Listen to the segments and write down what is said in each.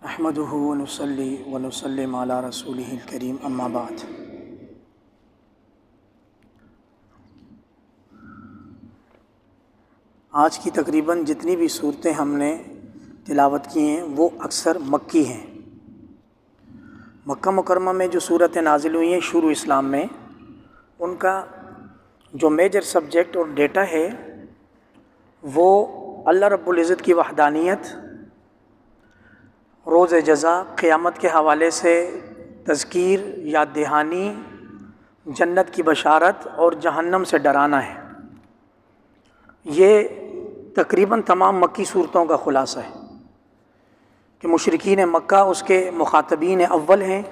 نحمده ونصلي ونسلم على رسوله الكريم اما بعد۔ آج کی تقریباً جتنی بھی صورتیں ہم نے تلاوت کی ہیں وہ اکثر مکی ہیں۔ مکہ مکرمہ میں جو صورتیں نازل ہوئی ہیں شروع اسلام میں، ان کا جو میجر سبجیکٹ اور ڈیٹا ہے وہ اللہ رب العزت کی وحدانیت، روز جزا، قیامت کے حوالے سے تذکیر، یاد دہانی، جنت کی بشارت اور جہنم سے ڈرانا ہے۔ یہ تقریباً تمام مکی صورتوں کا خلاصہ ہے کہ مشرکین مکہ اس کے مخاطبین اول ہیں۔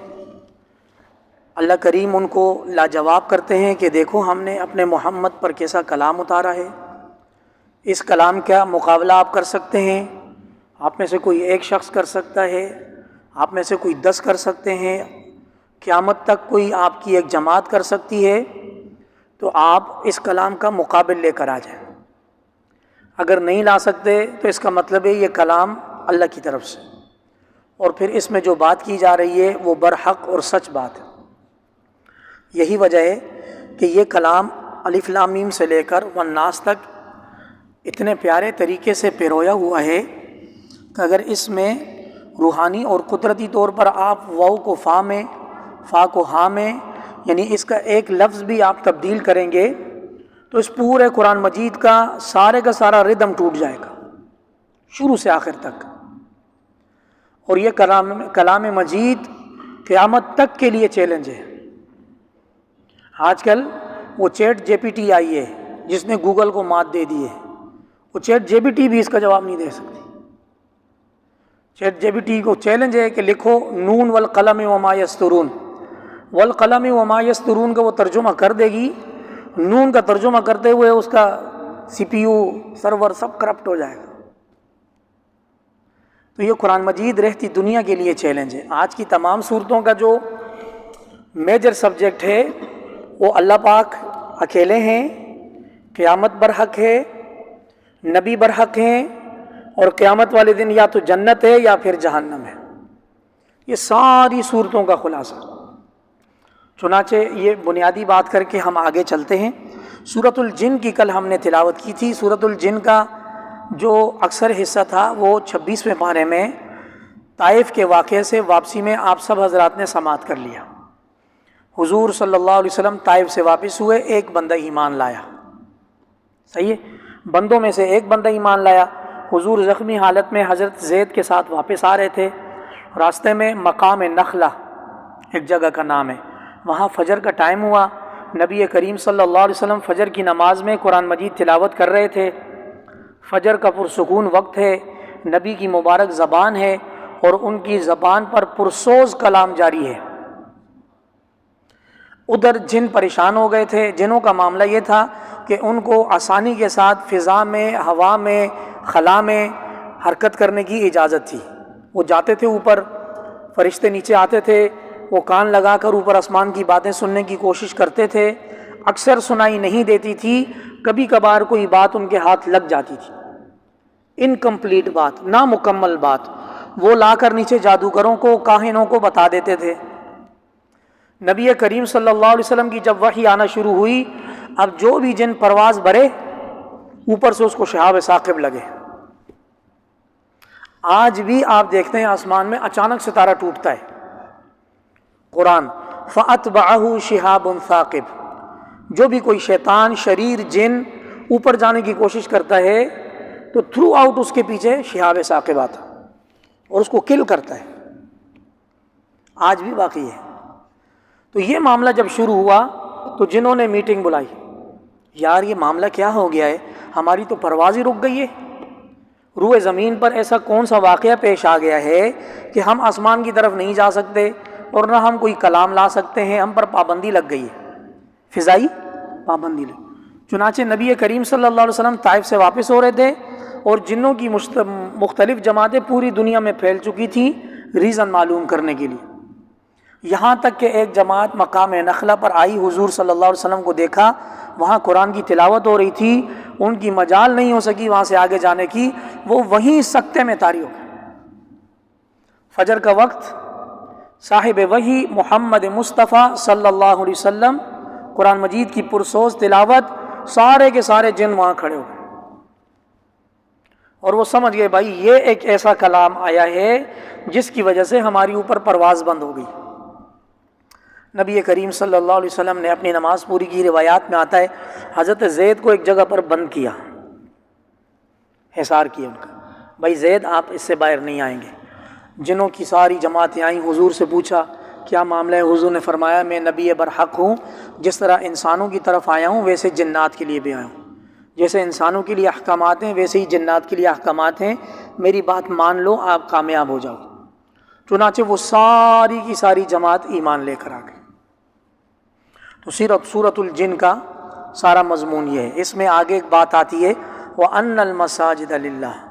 اللہ کریم ان کو لاجواب کرتے ہیں کہ دیکھو ہم نے اپنے محمد پر کیسا کلام اتارا ہے، اس کلام کا مقابلہ آپ کر سکتے ہیں؟ آپ میں سے کوئی ایک شخص کر سکتا ہے؟ آپ میں سے کوئی 10 کر سکتے ہیں؟ قیامت تک کوئی آپ کی ایک جماعت کر سکتی ہے؟ تو آپ اس کلام کا مقابل لے کر آ جائیں۔ اگر نہیں لا سکتے تو اس کا مطلب ہے یہ کلام اللہ کی طرف سے، اور پھر اس میں جو بات کی جا رہی ہے وہ برحق اور سچ بات ہے۔ یہی وجہ ہے کہ یہ کلام الف لام میم سے لے کر والناس تک اتنے پیارے طریقے سے پیرویا ہوا ہے کہ اگر اس میں روحانی اور قدرتی طور پر آپ واو کو فا میں، فا کو ہا میں، یعنی اس کا ایک لفظ بھی آپ تبدیل کریں گے تو اس پورے قرآن مجید کا سارا ردم ٹوٹ جائے گا شروع سے آخر تک۔ اور یہ کلام مجید قیامت تک کے لیے چیلنج ہے۔ آج کل وہ chat J P T I ہے جس نے گوگل کو مات دے دی ہے، وہ چیٹ جے پی ٹی بھی اس کا جواب نہیں دے سکتی۔ چیٹ جے پی ٹی کو چیلنج ہے کہ لکھو نون والقلم وما یسطرون، والقلم وما یسطرون کا وہ ترجمہ کر دے گی، نون کا ترجمہ کرتے ہوئے اس کا سی پی یو سرور سب کرپٹ ہو جائے گا۔ تو یہ قرآن مجید رہتی دنیا کے لیے چیلنج ہے۔ آج کی تمام صورتوں کا جو میجر سبجیکٹ ہے وہ اللہ پاک اکیلے ہیں، قیامت برحق ہے، نبی برحق ہیں، اور قیامت والے دن یا تو جنت ہے یا پھر جہنم ہے۔ یہ ساری صورتوں کا خلاصہ۔ چنانچہ یہ بنیادی بات کر کے ہم آگے چلتے ہیں۔ سورۃ الجن کی کل ہم نے تلاوت کی تھی۔ سورۃ الجن کا جو اکثر حصہ تھا وہ 26ویں پارے میں طائف کے واقعے سے واپسی میں آپ سب حضرات نے سماعت کر لیا۔ حضور صلی اللہ علیہ وسلم طائف سے واپس ہوئے، ایک بندہ ایمان لایا۔ صحیح ہے، بندوں میں سے ایک بندہ ایمان لایا۔ حضور زخمی حالت میں حضرت زید کے ساتھ واپس آ رہے تھے، راستے میں مقام نخلہ ایک جگہ کا نام ہے، وہاں فجر کا ٹائم ہوا۔ نبی کریم صلی اللہ علیہ وسلم فجر کی نماز میں قرآن مجید تلاوت کر رہے تھے۔ فجر کا پرسکون وقت ہے، نبی کی مبارک زبان ہے اور ان کی زبان پر پرسوز کلام جاری ہے۔ ادھر جن پریشان ہو گئے تھے۔ جنوں کا معاملہ یہ تھا کہ ان کو آسانی کے ساتھ فضا میں، ہوا میں، خلا میں حرکت کرنے کی اجازت تھی۔ وہ جاتے تھے اوپر، فرشتے نیچے آتے تھے، وہ کان لگا کر اوپر آسمان کی باتیں سننے کی کوشش کرتے تھے، اکثر سنائی نہیں دیتی تھی، کبھی کبھار کوئی بات ان کے ہاتھ لگ جاتی تھی، انکمپلیٹ بات، نامکمل بات، وہ لا کر نیچے جادوگروں کو، کاہنوں کو بتا دیتے تھے۔ نبی کریم صلی اللہ علیہ وسلم کی جب وحی آنا شروع ہوئی، اب جو بھی جن پرواز بھرے اوپر سے اس کو شہاب ثاقب لگے۔ آج بھی آپ دیکھتے ہیں آسمان میں اچانک ستارہ ٹوٹتا ہے۔ قرآن فَأَتْبَعَهُ شِهَابٌ ثَاقِبٌ، جو بھی کوئی شیطان، شریر، جن اوپر جانے کی کوشش کرتا ہے تو تھرو آؤٹ اس کے پیچھے شہاب ثاقب آتا اور اس کو کل کرتا ہے۔ آج بھی باقی ہے۔ تو یہ معاملہ جب شروع ہوا تو جنہوں نے میٹنگ بلائی، یار یہ معاملہ کیا ہو گیا ہے، ہماری تو پرواز ہی رک گئی ہے، روئے زمین پر ایسا کون سا واقعہ پیش آ گیا ہے کہ ہم آسمان کی طرف نہیں جا سکتے اور نہ ہم کوئی کلام لا سکتے ہیں، ہم پر پابندی لگ گئی ہے، فضائی پابندی لگ۔ چنانچہ نبی کریم صلی اللہ علیہ وسلم طائف سے واپس ہو رہے تھے اور جنوں کی مختلف جماعتیں پوری دنیا میں پھیل چکی تھیں ریزن معلوم کرنے کے لیے، یہاں تک کہ ایک جماعت مقام نخلہ پر آئی، حضور صلی اللہ علیہ وسلم کو دیکھا، وہاں قرآن کی تلاوت ہو رہی تھی، ان کی مجال نہیں ہو سکی وہاں سے آگے جانے کی، وہ وہیں سکتے میں طاری ہو گئے۔ فجر کا وقت صاحب وحی محمد مصطفیٰ صلی اللہ علیہ وسلم قرآن مجید کی پرسوز تلاوت، سارے کے سارے جن وہاں کھڑے ہو گئے اور وہ سمجھ گئے بھائی یہ ایک ایسا کلام آیا ہے جس کی وجہ سے ہماری اوپر پرواز بند ہو گئی۔ نبی کریم صلی اللہ علیہ وسلم نے اپنی نماز پوری کی، روایات میں آتا ہے حضرت زید کو ایک جگہ پر بند کیا، حصار کیا ان کا، بھائی زید آپ اس سے باہر نہیں آئیں گے۔ جنوں کی ساری جماعتیں آئیں، حضور سے پوچھا کیا معاملہ ہے؟ حضور نے فرمایا میں نبی برحق ہوں، جس طرح انسانوں کی طرف آیا ہوں ویسے جنات کے لیے بھی آیا ہوں، جیسے انسانوں کے لیے احکامات ہیں ویسے ہی جنات کے لیے احکامات ہیں، میری بات مان لو آپ کامیاب ہو جاؤ۔ چنانچہ وہ ساری کی ساری جماعت ایمان لے کر آ گئی۔ تو سورۃ الجن کا سارا مضمون یہ ہے۔ اس میں آگے ایک بات آتی ہے وَأَنَّ الْمَسَاجِدَ لِلَّهِ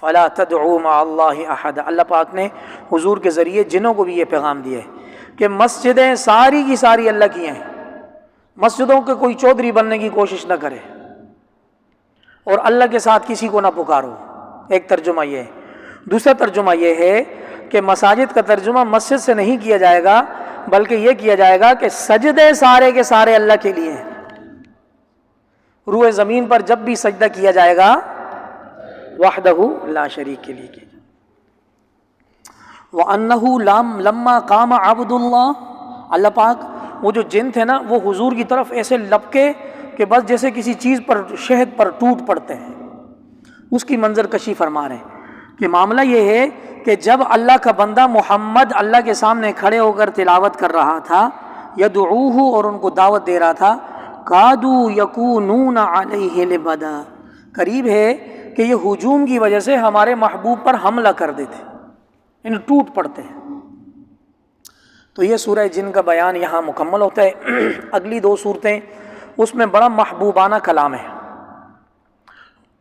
فَلَا تَدْعُوا مَعَ اللَّهِ أَحَدًا۔ اللہ پاک نے حضور کے ذریعے جنوں کو بھی یہ پیغام دیا ہے کہ مسجدیں ساری کی ساری اللہ کی ہیں، مسجدوں کے کوئی چودھری بننے کی کوشش نہ کرے اور اللہ کے ساتھ کسی کو نہ پکارو۔ ایک ترجمہ یہ ہے۔ دوسرا ترجمہ یہ ہے کہ مساجد کا ترجمہ مسجد سے نہیں کیا جائے گا بلکہ یہ کیا جائے گا کہ سجدے سارے کے سارے اللہ کے لیے ہیں۔ روئے زمین پر جب بھی سجدہ کیا جائے گا وحدہ لا شریک کے لیے کیا جائے گا۔ وَأَنَّهُ لَمَّا قَامَ عَبْدُ اللَّهِ، اللہ پاک وہ جو جن تھے نا وہ حضور کی طرف ایسے لپکے کہ بس جیسے کسی چیز پر شہد پر ٹوٹ پڑتے ہیں، اس کی منظر کشی فرما رہے ہیں کہ معاملہ یہ ہے کہ جب اللہ کا بندہ محمد اللہ کے سامنے کھڑے ہو کر تلاوت کر رہا تھا، یدعوہ اور ان کو دعوت دے رہا تھا، کادوا یکونون علیہ لبدا، قریب ہے کہ یہ ہجوم کی وجہ سے ہمارے محبوب پر حملہ کر دیتے، ان ٹوٹ پڑتے ہیں۔ تو یہ سورہ جن کا بیان یہاں مکمل ہوتا ہے۔ اگلی دو صورتیں اس میں بڑا محبوبانہ کلام ہے۔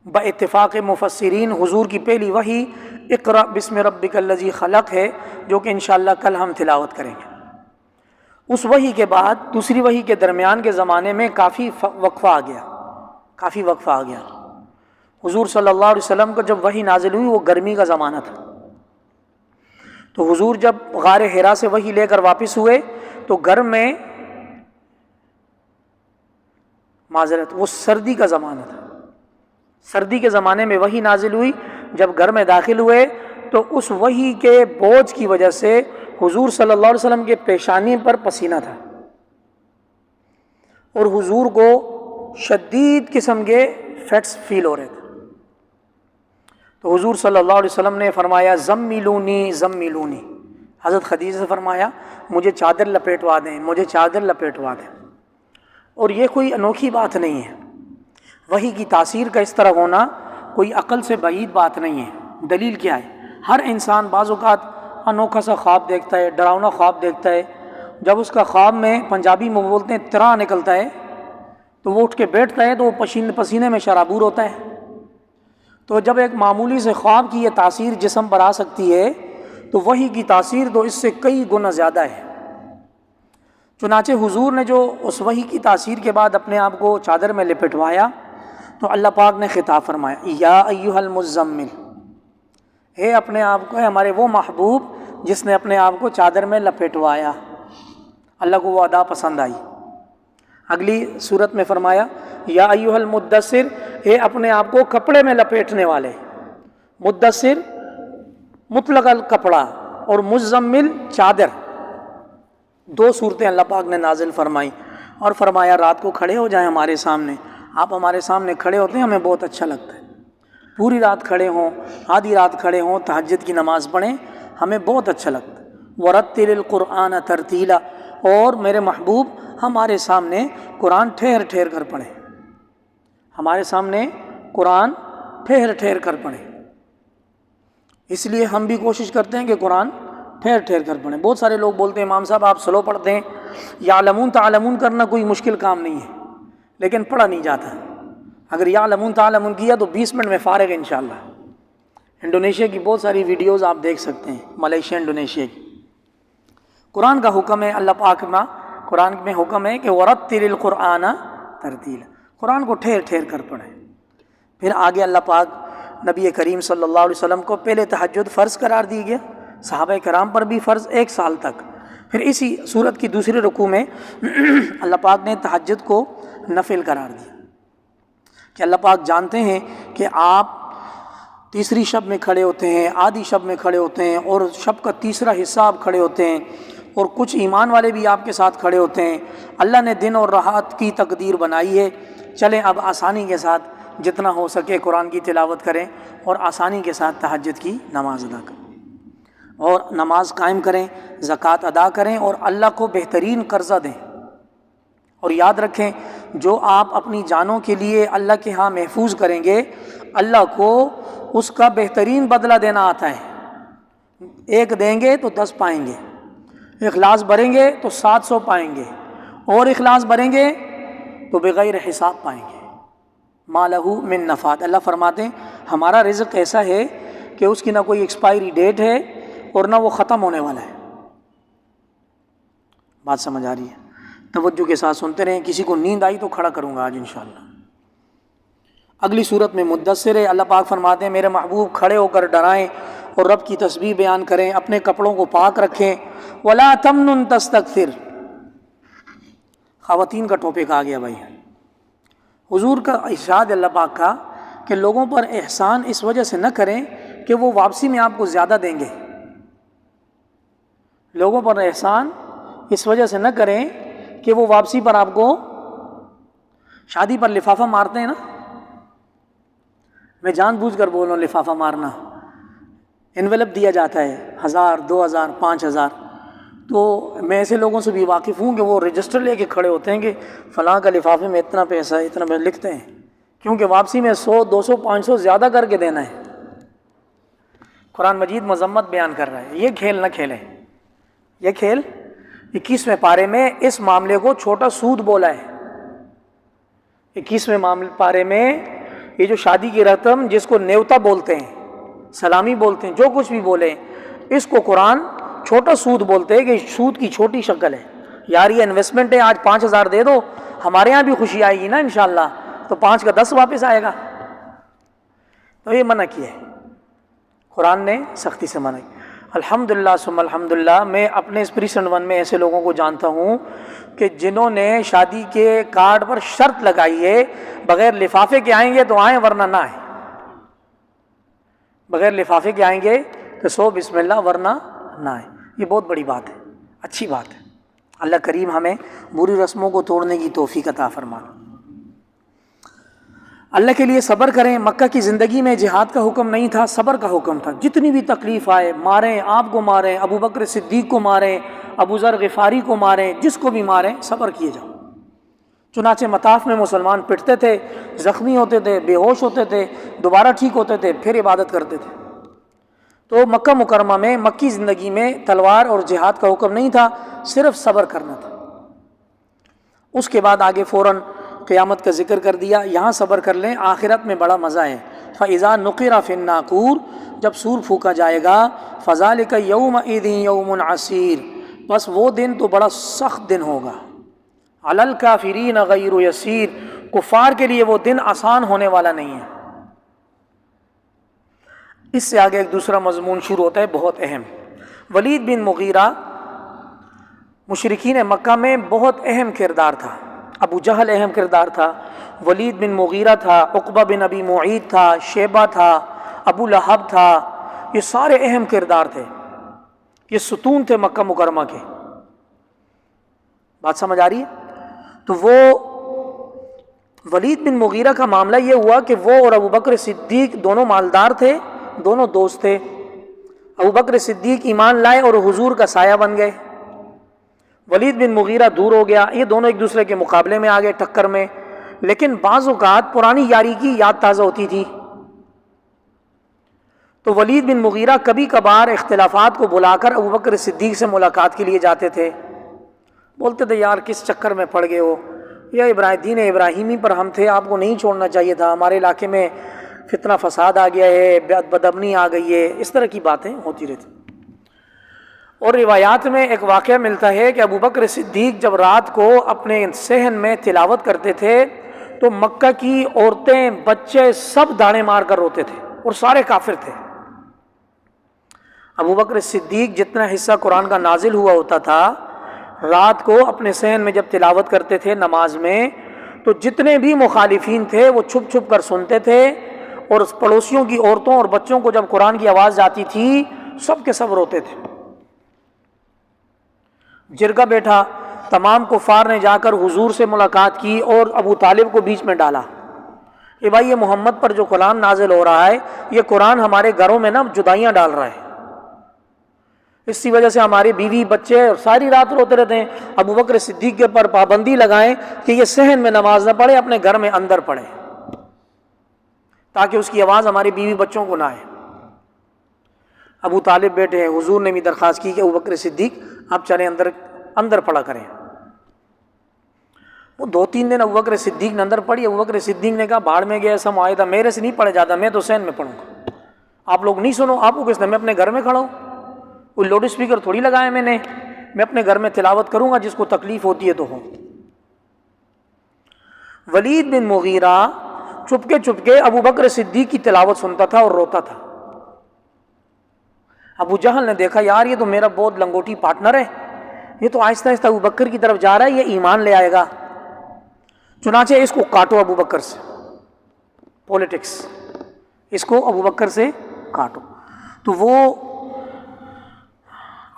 باتفاق مفسرین حضور کی پہلی وحی اقرأ بسم ربک الذی خلق ہے، جو کہ انشاءاللہ کل ہم تلاوت کریں گے۔ اس وحی کے بعد دوسری وحی کے درمیان کے زمانے میں کافی وقفہ آ گیا۔ حضور صلی اللہ علیہ وسلم کو جب وحی نازل ہوئی وہ گرمی کا زمانہ تھا، تو حضور جب غار حرا سے وحی لے کر واپس ہوئے تو گھر میں وہ سردی کا زمانہ تھا۔ سردی کے زمانے میں وحی نازل ہوئی، جب گھر میں داخل ہوئے تو اس وحی کے بوجھ کی وجہ سے حضور صلی اللہ علیہ وسلم کے پیشانی پر پسینہ تھا اور حضور کو شدید قسم کے فیٹس فیل ہو رہے تھے۔ تو حضور صلی اللہ علیہ وسلم نے فرمایا زملونی زملونی، حضرت خدیجہ سے فرمایا مجھے چادر لپیٹوا دیں، مجھے چادر لپیٹوا دیں۔ اور یہ کوئی انوکھی بات نہیں ہے، وحی کی تاثیر کا اس طرح ہونا کوئی عقل سے بعید بات نہیں ہے۔ دلیل کیا ہے؟ ہر انسان بعض اوقات انوکھا سا خواب دیکھتا ہے، ڈراؤنا خواب دیکھتا ہے، جب اس کا خواب میں پنجابی میں بولتے ہیں ترا نکلتا ہے تو وہ اٹھ کے بیٹھتا ہے تو وہ پسینے میں شرابور ہوتا ہے۔ تو جب ایک معمولی سے خواب کی یہ تاثیر جسم پر آ سکتی ہے تو وحی کی تاثیر تو اس سے کئی گنا زیادہ ہے۔ چنانچہ حضور نے جو اس وحی کی تاثیر کے بعد اپنے آپ کو چادر میں لپٹوایا تو اللہ پاک نے خطاب فرمایا یا ایھا المزمل، ہے اپنے آپ کو، ہے ہمارے وہ محبوب جس نے اپنے آپ کو چادر میں لپٹوایا۔ اللہ کو وہ ادا پسند آئی۔ اگلی صورت میں فرمایا یا ایھا المدثر، ہے اپنے آپ کو کپڑے میں لپیٹنے والے۔ مدثر مطلق کپڑا اور مزمل چادر، دو صورتیں اللہ پاک نے نازل فرمائی اور فرمایا رات کو کھڑے ہو جائیں ہمارے سامنے۔ آپ ہمارے سامنے کھڑے ہوتے ہیں ہمیں بہت اچھا لگتا ہے، پوری رات کھڑے ہوں، آدھی رات کھڑے ہوں، تہجد کی نماز پڑھیں، ہمیں بہت اچھا لگتا ہے۔ وَرَتِّلِ الْقُرْآنَ تَرْتِيلًا، اور میرے محبوب ہمارے سامنے قرآن ٹھہر ٹھہر کر پڑھیں، ہمارے سامنے قرآن ٹھہر ٹھہر کر پڑھیں۔ اس لیے ہم بھی کوشش کرتے ہیں کہ قرآن ٹھہر ٹھہر کر پڑھیں۔ بہت سارے لوگ بولتے ہیں امام صاحب آپ سلو پڑھتے ہیں، یعلمون تعلمون کرنا کوئی مشکل کام نہیں ہے، لیکن پڑھا نہیں جاتا۔ اگر یعلمون تعلمون کیا تو 20 منٹ میں فارغ ہے انشاءاللہ۔ انڈونیشیا کی بہت ساری ویڈیوز آپ دیکھ سکتے ہیں، ملیشیا، انڈونیشیا کی۔ قرآن کا حکم ہے، اللہ پاک میں قرآن میں حکم ہے کہ وَرَتِّلِ الْقُرْآنَ تَرْتِيلًا، قرآن کو ٹھہر ٹھہر کر پڑھیں۔ پھر آگے اللہ پاک نبی کریم صلی اللہ علیہ وسلم کو پہلے تہجد فرض قرار دی گیا، صحابہ کرام پر بھی فرض 1 سال تک۔ پھر اسی سورت کی دوسری رکوع میں اللہ پاک نے تہجد کو نفل قرار دیا کہ اللہ پاک جانتے ہیں کہ آپ تیسری شب میں کھڑے ہوتے ہیں، آدھی شب میں کھڑے ہوتے ہیں، اور شب کا تیسرا حصہ آپ کھڑے ہوتے ہیں، اور کچھ ایمان والے بھی آپ کے ساتھ کھڑے ہوتے ہیں۔ اللہ نے دن اور رات کی تقدیر بنائی ہے، چلیں اب آسانی کے ساتھ جتنا ہو سکے قرآن کی تلاوت کریں اور آسانی کے ساتھ تہجد کی نماز ادا کریں، اور نماز قائم کریں، زکوٰۃ ادا کریں، اور اللہ کو بہترین قرضہ دیں۔ اور یاد رکھیں، جو آپ اپنی جانوں کے لیے اللہ کے ہاں محفوظ کریں گے، اللہ کو اس کا بہترین بدلہ دینا آتا ہے۔ 1 دیں گے تو 10 پائیں گے، اخلاص بھریں گے تو 700 پائیں گے، اور اخلاص بھریں گے تو بغیر حساب پائیں گے۔ ما لہ من نفاد، اللہ فرماتے ہیں ہمارا رزق ایسا ہے کہ اس کی نہ کوئی ایکسپائری ڈیٹ ہے اور نہ وہ ختم ہونے والا ہے۔ بات سمجھ آ رہی ہے؟ توجہ کے ساتھ سنتے رہیں، کسی کو نیند آئی تو کھڑا کروں گا آج انشاءاللہ۔ اگلی صورت میں مدثر ہے، اللہ پاک فرماتے ہیں میرے محبوب کھڑے ہو کر ڈرائیں اور رب کی تسبیح بیان کریں، اپنے کپڑوں کو پاک رکھیں۔ وَلَا تَمْنُن تَسْتَكْثِرْ، خواتین کا ٹاپک آ گیا بھائی۔ حضور کا ارشاد اللہ پاک کا کہ لوگوں پر احسان اس وجہ سے نہ کریں کہ وہ واپسی میں آپ کو زیادہ دیں گے۔ لوگوں پر احسان اس وجہ سے نہ کریں کہ وہ واپسی پر آپ کو، شادی پر لفافہ مارتے ہیں نا، میں جان بوجھ کر بول رہا ہوں، لفافہ مارنا، انویلپ دیا جاتا ہے 1000 2000 5000، تو میں ایسے لوگوں سے بھی واقف ہوں کہ وہ رجسٹر لے کے کھڑے ہوتے ہیں کہ فلاں کا لفافے میں اتنا پیسہ ہے، اتنا پیسہ لکھتے ہیں، کیونکہ واپسی میں 100 200 500 زیادہ کر کے دینا ہے۔ قرآن مجید مذمت بیان کر رہا ہے، یہ کھیل نہ کھیلیں۔ یہ کھیل 21ویں پارے میں اس معاملے کو چھوٹا سود بولا ہے۔ 21ویں پارے میں یہ جو شادی کی رسم جس کو نیوتا بولتے ہیں، سلامی بولتے ہیں، جو کچھ بھی بولیں، اس کو قرآن چھوٹا سود بولتے ہیں کہ سود کی چھوٹی شکل ہے۔ یار یہ انویسٹمنٹ ہے، آج 5000 دے دو، ہمارے ہاں بھی خوشی آئے گی نا انشاءاللہ، تو 5 کا 10 واپس آئے گا۔ تو یہ منع کیا ہے، قرآن نے سختی سے منع کیا۔ الحمدللہ ثم الحمدللہ، میں اپنے اسپریسن 1 میں ایسے لوگوں کو جانتا ہوں کہ جنہوں نے شادی کے کارڈ پر شرط لگائی ہے بغیر لفافے کے آئیں گے تو آئیں ورنہ نہ آئیں، بغیر لفافے کے آئیں گے تو سو بسم اللہ ورنہ نہ آئیں۔ یہ بہت بڑی بات ہے، اچھی بات ہے۔ اللہ کریم ہمیں بری رسموں کو توڑنے کی توفیق عطا فرمائے۔ اللہ کے لیے صبر کریں۔ مکہ کی زندگی میں جہاد کا حکم نہیں تھا، صبر کا حکم تھا۔ جتنی بھی تکلیف آئے، ماریں، آپ کو ماریں، ابو بکر صدیق کو ماریں، ابو ذر غفاری کو ماریں، جس کو بھی ماریں، صبر کیے جاؤ۔ چنانچہ مطاف میں مسلمان پٹتے تھے، زخمی ہوتے تھے، بے ہوش ہوتے تھے، دوبارہ ٹھیک ہوتے تھے، پھر عبادت کرتے تھے۔ تو مکہ مکرمہ میں، مکی زندگی میں تلوار اور جہاد کا حکم نہیں تھا، صرف صبر کرنا تھا۔ اس کے بعد آگے فوراً قیامت کا ذکر کر دیا، یہاں صبر کر لیں، آخرت میں بڑا مزہ ہے۔ فَإِذَا نُقِرَ فِي النَّاقُورِ، جب سور پھونکا جائے گا، فَذَلِكَ يَوْمَئِذٍ يَوْمٌ عَسِيرٌ، بس وہ دن تو بڑا سخت دن ہوگا۔ عَلَى الْكَافِرِينَ غَيْرُ يَسِيرٌ، کفار کے لیے وہ دن آسان ہونے والا نہیں ہے۔ اس سے آگے ایک دوسرا مضمون شروع ہوتا ہے بہت اہم۔ ولید بن مغیرہ مشرکین مکہ میں بہت اہم کردار تھا۔ ابو جہل اہم کردار تھا، ولید بن مغیرہ تھا، عقبہ بن ابی معیط تھا، شیبہ تھا، ابو لہب تھا، یہ سارے اہم کردار تھے، یہ ستون تھے مکہ مکرمہ کے۔ بات سمجھ آ رہی ہے؟ تو وہ ولید بن مغیرہ کا معاملہ یہ ہوا کہ وہ اور ابو بکر صدیق دونوں مالدار تھے، دونوں دوست تھے۔ ابو بکر صدیق ایمان لائے اور حضور کا سایہ بن گئے، ولید بن مغیرہ دور ہو گیا، یہ دونوں ایک دوسرے کے مقابلے میں آ گئے، ٹکر میں۔ لیکن بعض اوقات پرانی یاری کی یاد تازہ ہوتی تھی، تو ولید بن مغیرہ کبھی کبھار اختلافات کو بلا کر ابو بکر صدیق سے ملاقات کے لیے جاتے تھے، بولتے تھے یار کس چکر میں پڑ گئے ہو، یا دین ابراہیمی پر ہم تھے، آپ کو نہیں چھوڑنا چاہیے تھا، ہمارے علاقے میں فتنہ فساد آ گیا ہے، بدامنی آ گئی ہے، اس طرح کی باتیں ہوتی رہتی۔ اور روایات میں ایک واقعہ ملتا ہے کہ ابو بکر صدیق جب رات کو اپنے صحن میں تلاوت کرتے تھے تو مکہ کی عورتیں، بچے سب داڑیں مار کر روتے تھے، اور سارے کافر تھے۔ ابو بکر صدیق جتنا حصہ قرآن کا نازل ہوا ہوتا تھا، رات کو اپنے صحن میں جب تلاوت کرتے تھے نماز میں، تو جتنے بھی مخالفین تھے وہ چھپ چھپ کر سنتے تھے، اور پڑوسیوں کی عورتوں اور بچوں کو جب قرآن کی آواز جاتی تھی سب کے سب روتے تھے۔ جرگہ بیٹھا، تمام کفار نے جا کر حضور سے ملاقات کی اور ابو طالب کو بیچ میں ڈالا کہ بھائی یہ محمد پر جو قرآن نازل ہو رہا ہے، یہ قرآن ہمارے گھروں میں نا جدائیاں ڈال رہا ہے، اسی وجہ سے ہماری بیوی بچے ساری رات روتے رہتے ہیں۔ ابو بکر صدیق کے پر پابندی لگائیں کہ یہ صحن میں نماز نہ پڑھے، اپنے گھر میں اندر پڑھے، تاکہ اس کی آواز ہماری بیوی بچوں کو نہ آئے۔ ابو طالب بیٹے ہیں، حضور نے بھی درخواست کی کہ ابو بکر صدیق آپ چلیں اندر پڑھا کریں۔ وہ 2-3 دن ابو بکر صدیق نے اندر پڑھی۔ ابو بکر صدیق نے کہا بھاڑ میں گیا، سم آئے تھا، میرے سے نہیں پڑھا جاتا، میں تو صحن میں پڑھوں گا، آپ لوگ نہیں سنو، آپ کو کس نے، میں اپنے گھر میں کھڑا ہوں، کوئی لاؤڈ اسپیکر تھوڑی لگایا میں نے اپنے گھر میں تلاوت کروں گا، جس کو تکلیف ہوتی ہے تو ہو۔ ولید بن مغیرہ چپکے ابو بکر صدیق کی تلاوت سنتا تھا اور روتا تھا۔ ابو جہل نے دیکھا یار یہ تو میرا بہت لنگوٹی پارٹنر ہے، یہ تو آہستہ آہستہ ابو بکر کی طرف جا رہا ہے، یہ ایمان لے آئے گا، چنانچہ اس کو کاٹو ابو بکر سے، پولیٹکس، اس کو ابو بکر سے کاٹو۔ تو وہ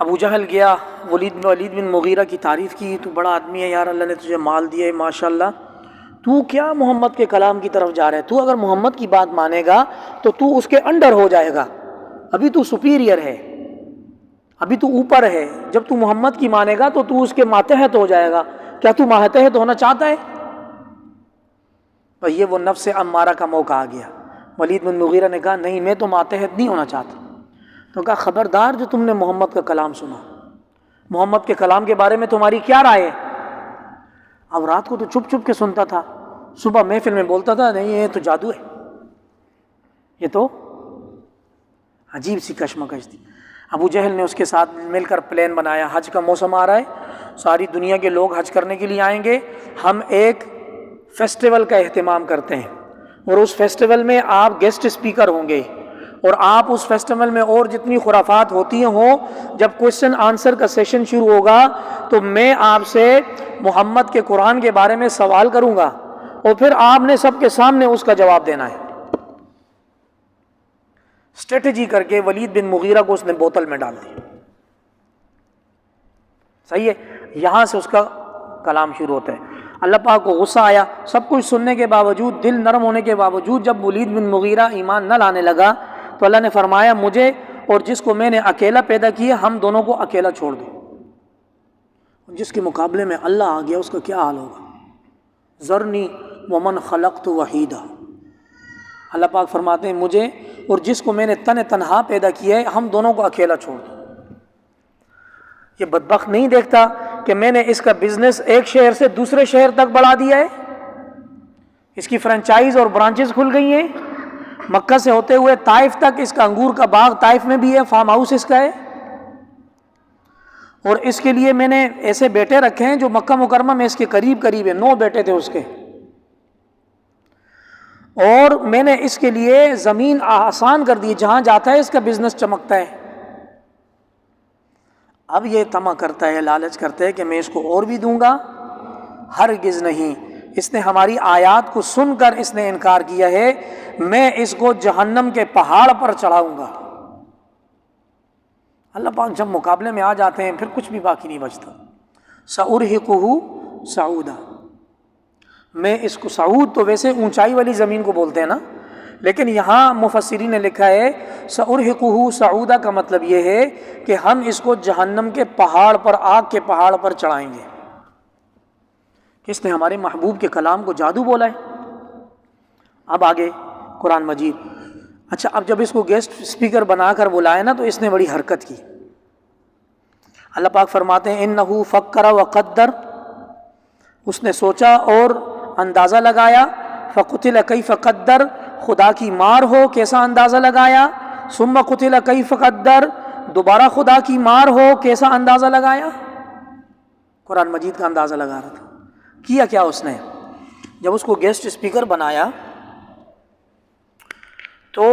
ابو جہل گیا، ولید بن مغیرہ کی تعریف کی، تو بڑا آدمی ہے یار، اللہ نے تجھے مال دیا ہے ماشاءاللہ، تو کیا محمد کے کلام کی طرف جا رہا ہے، تو اگر محمد کی بات مانے گا تو اس کے انڈر ہو جائے گا، ابھی تو سپیریئر ہے، ابھی تو اوپر ہے، جب تو محمد کی مانے گا تو اس کے ماتحت ہو جائے گا، کیا تو ماتحت ہونا چاہتا ہے؟ تو یہ وہ نفس امارہ کا موقع آ گیا۔ ولید بن مغیرہ نے کہا نہیں میں تو ماتحت نہیں ہونا چاہتا، تو کہا خبردار جو تم نے محمد کا کلام سنا، محمد کے کلام کے بارے میں تمہاری کیا رائے ہے؟ اب رات کو تو چھپ کے سنتا تھا، صبح محفل میں بولتا تھا نہیں یہ تو جادو ہے، یہ تو عجیب سی کشمکش تھی۔ ابو جہل نے اس کے ساتھ مل کر پلان بنایا، حج کا موسم آ رہا ہے، ساری دنیا کے لوگ حج کرنے کے لیے آئیں گے، ہم ایک فیسٹیول کا اہتمام کرتے ہیں، اور اس فیسٹیول میں آپ گیسٹ اسپیکر ہوں گے، اور آپ اس فیسٹیول میں اور جتنی خرافات ہوتی ہوں، جب کوشچن آنسر کا سیشن شروع ہوگا تو میں آپ سے محمد کے قرآن کے بارے میں سوال کروں گا، اور پھر آپ نے سب کے سامنے اس کا جواب دینا ہے۔ اسٹریٹجی کر کے ولید بن مغیرہ کو اس نے بوتل میں ڈال دیا۔ صحیح ہے، یہاں سے اس کا کلام شروع ہوتا ہے۔ اللہ پاک کو غصہ آیا، سب کچھ سننے کے باوجود، دل نرم ہونے کے باوجود، جب ولید بن مغیرہ ایمان نہ لانے لگا تو اللہ نے فرمایا مجھے اور جس کو میں نے اکیلا پیدا کیا ہم دونوں کو اکیلا چھوڑ دو۔ جس کے مقابلے میں اللہ آ گیا اس کا کیا حال ہوگا؟ ذرنی ومن خلقت وحیدا، اللہ پاک فرماتے ہیں مجھے اور جس کو میں نے تنہا پیدا کیا ہے ہم دونوں کو اکیلا چھوڑ دو۔ یہ بدبخت نہیں دیکھتا کہ میں نے اس کا بزنس ایک شہر سے دوسرے شہر تک بڑھا دیا ہے، اس کی فرنچائز اور برانچز کھل گئی ہیں، مکہ سے ہوتے ہوئے طائف تک اس کا انگور کا باغ طائف میں بھی ہے، فارم ہاؤس اس کا ہے، اور اس کے لیے میں نے ایسے بیٹے رکھے ہیں جو مکہ مکرمہ میں اس کے قریب ہیں، 9 بیٹے تھے اس کے، اور میں نے اس کے لیے زمین آسان کر دی، جہاں جاتا ہے اس کا بزنس چمکتا ہے۔ اب یہ طمع کرتا ہے، لالچ کرتا ہے کہ میں اس کو اور بھی دوں گا، ہرگز نہیں، اس نے ہماری آیات کو سن کر اس نے انکار کیا ہے، میں اس کو جہنم کے پہاڑ پر چڑھاؤں گا۔ اللہ پاک جب مقابلے میں آ جاتے ہیں پھر کچھ بھی باقی نہیں بچتا۔ سأرہقہ صعودا، میں اس کو، صعود تو ویسے اونچائی والی زمین کو بولتے ہیں نا، لیکن یہاں مفسرین نے لکھا ہے سأرہقہ صعودا کا مطلب یہ ہے کہ ہم اس کو جہنم کے پہاڑ پر، آگ کے پہاڑ پر چڑھائیں گے۔ کس نے ہمارے محبوب کے کلام کو جادو بولا ہے؟ اب آگے قرآن مجید۔ اچھا، اب جب اس کو گیسٹ اسپیکر بنا کر بلائے نا تو اس نے بڑی حرکت کی۔ اللہ پاک فرماتے ہیں انہ فکر وقدر، اس نے سوچا اور اندازہ لگایا، فقتل کیف قدر، خدا کی مار ہو کیسا اندازہ لگایا، ثم قتل کیف قدر، دوبارہ خدا کی مار ہو کیسا اندازہ لگایا۔ قرآن مجید کا اندازہ لگا رہا تھا۔ کیا کیا اس نے؟ جب اس کو گیسٹ اسپیکر بنایا تو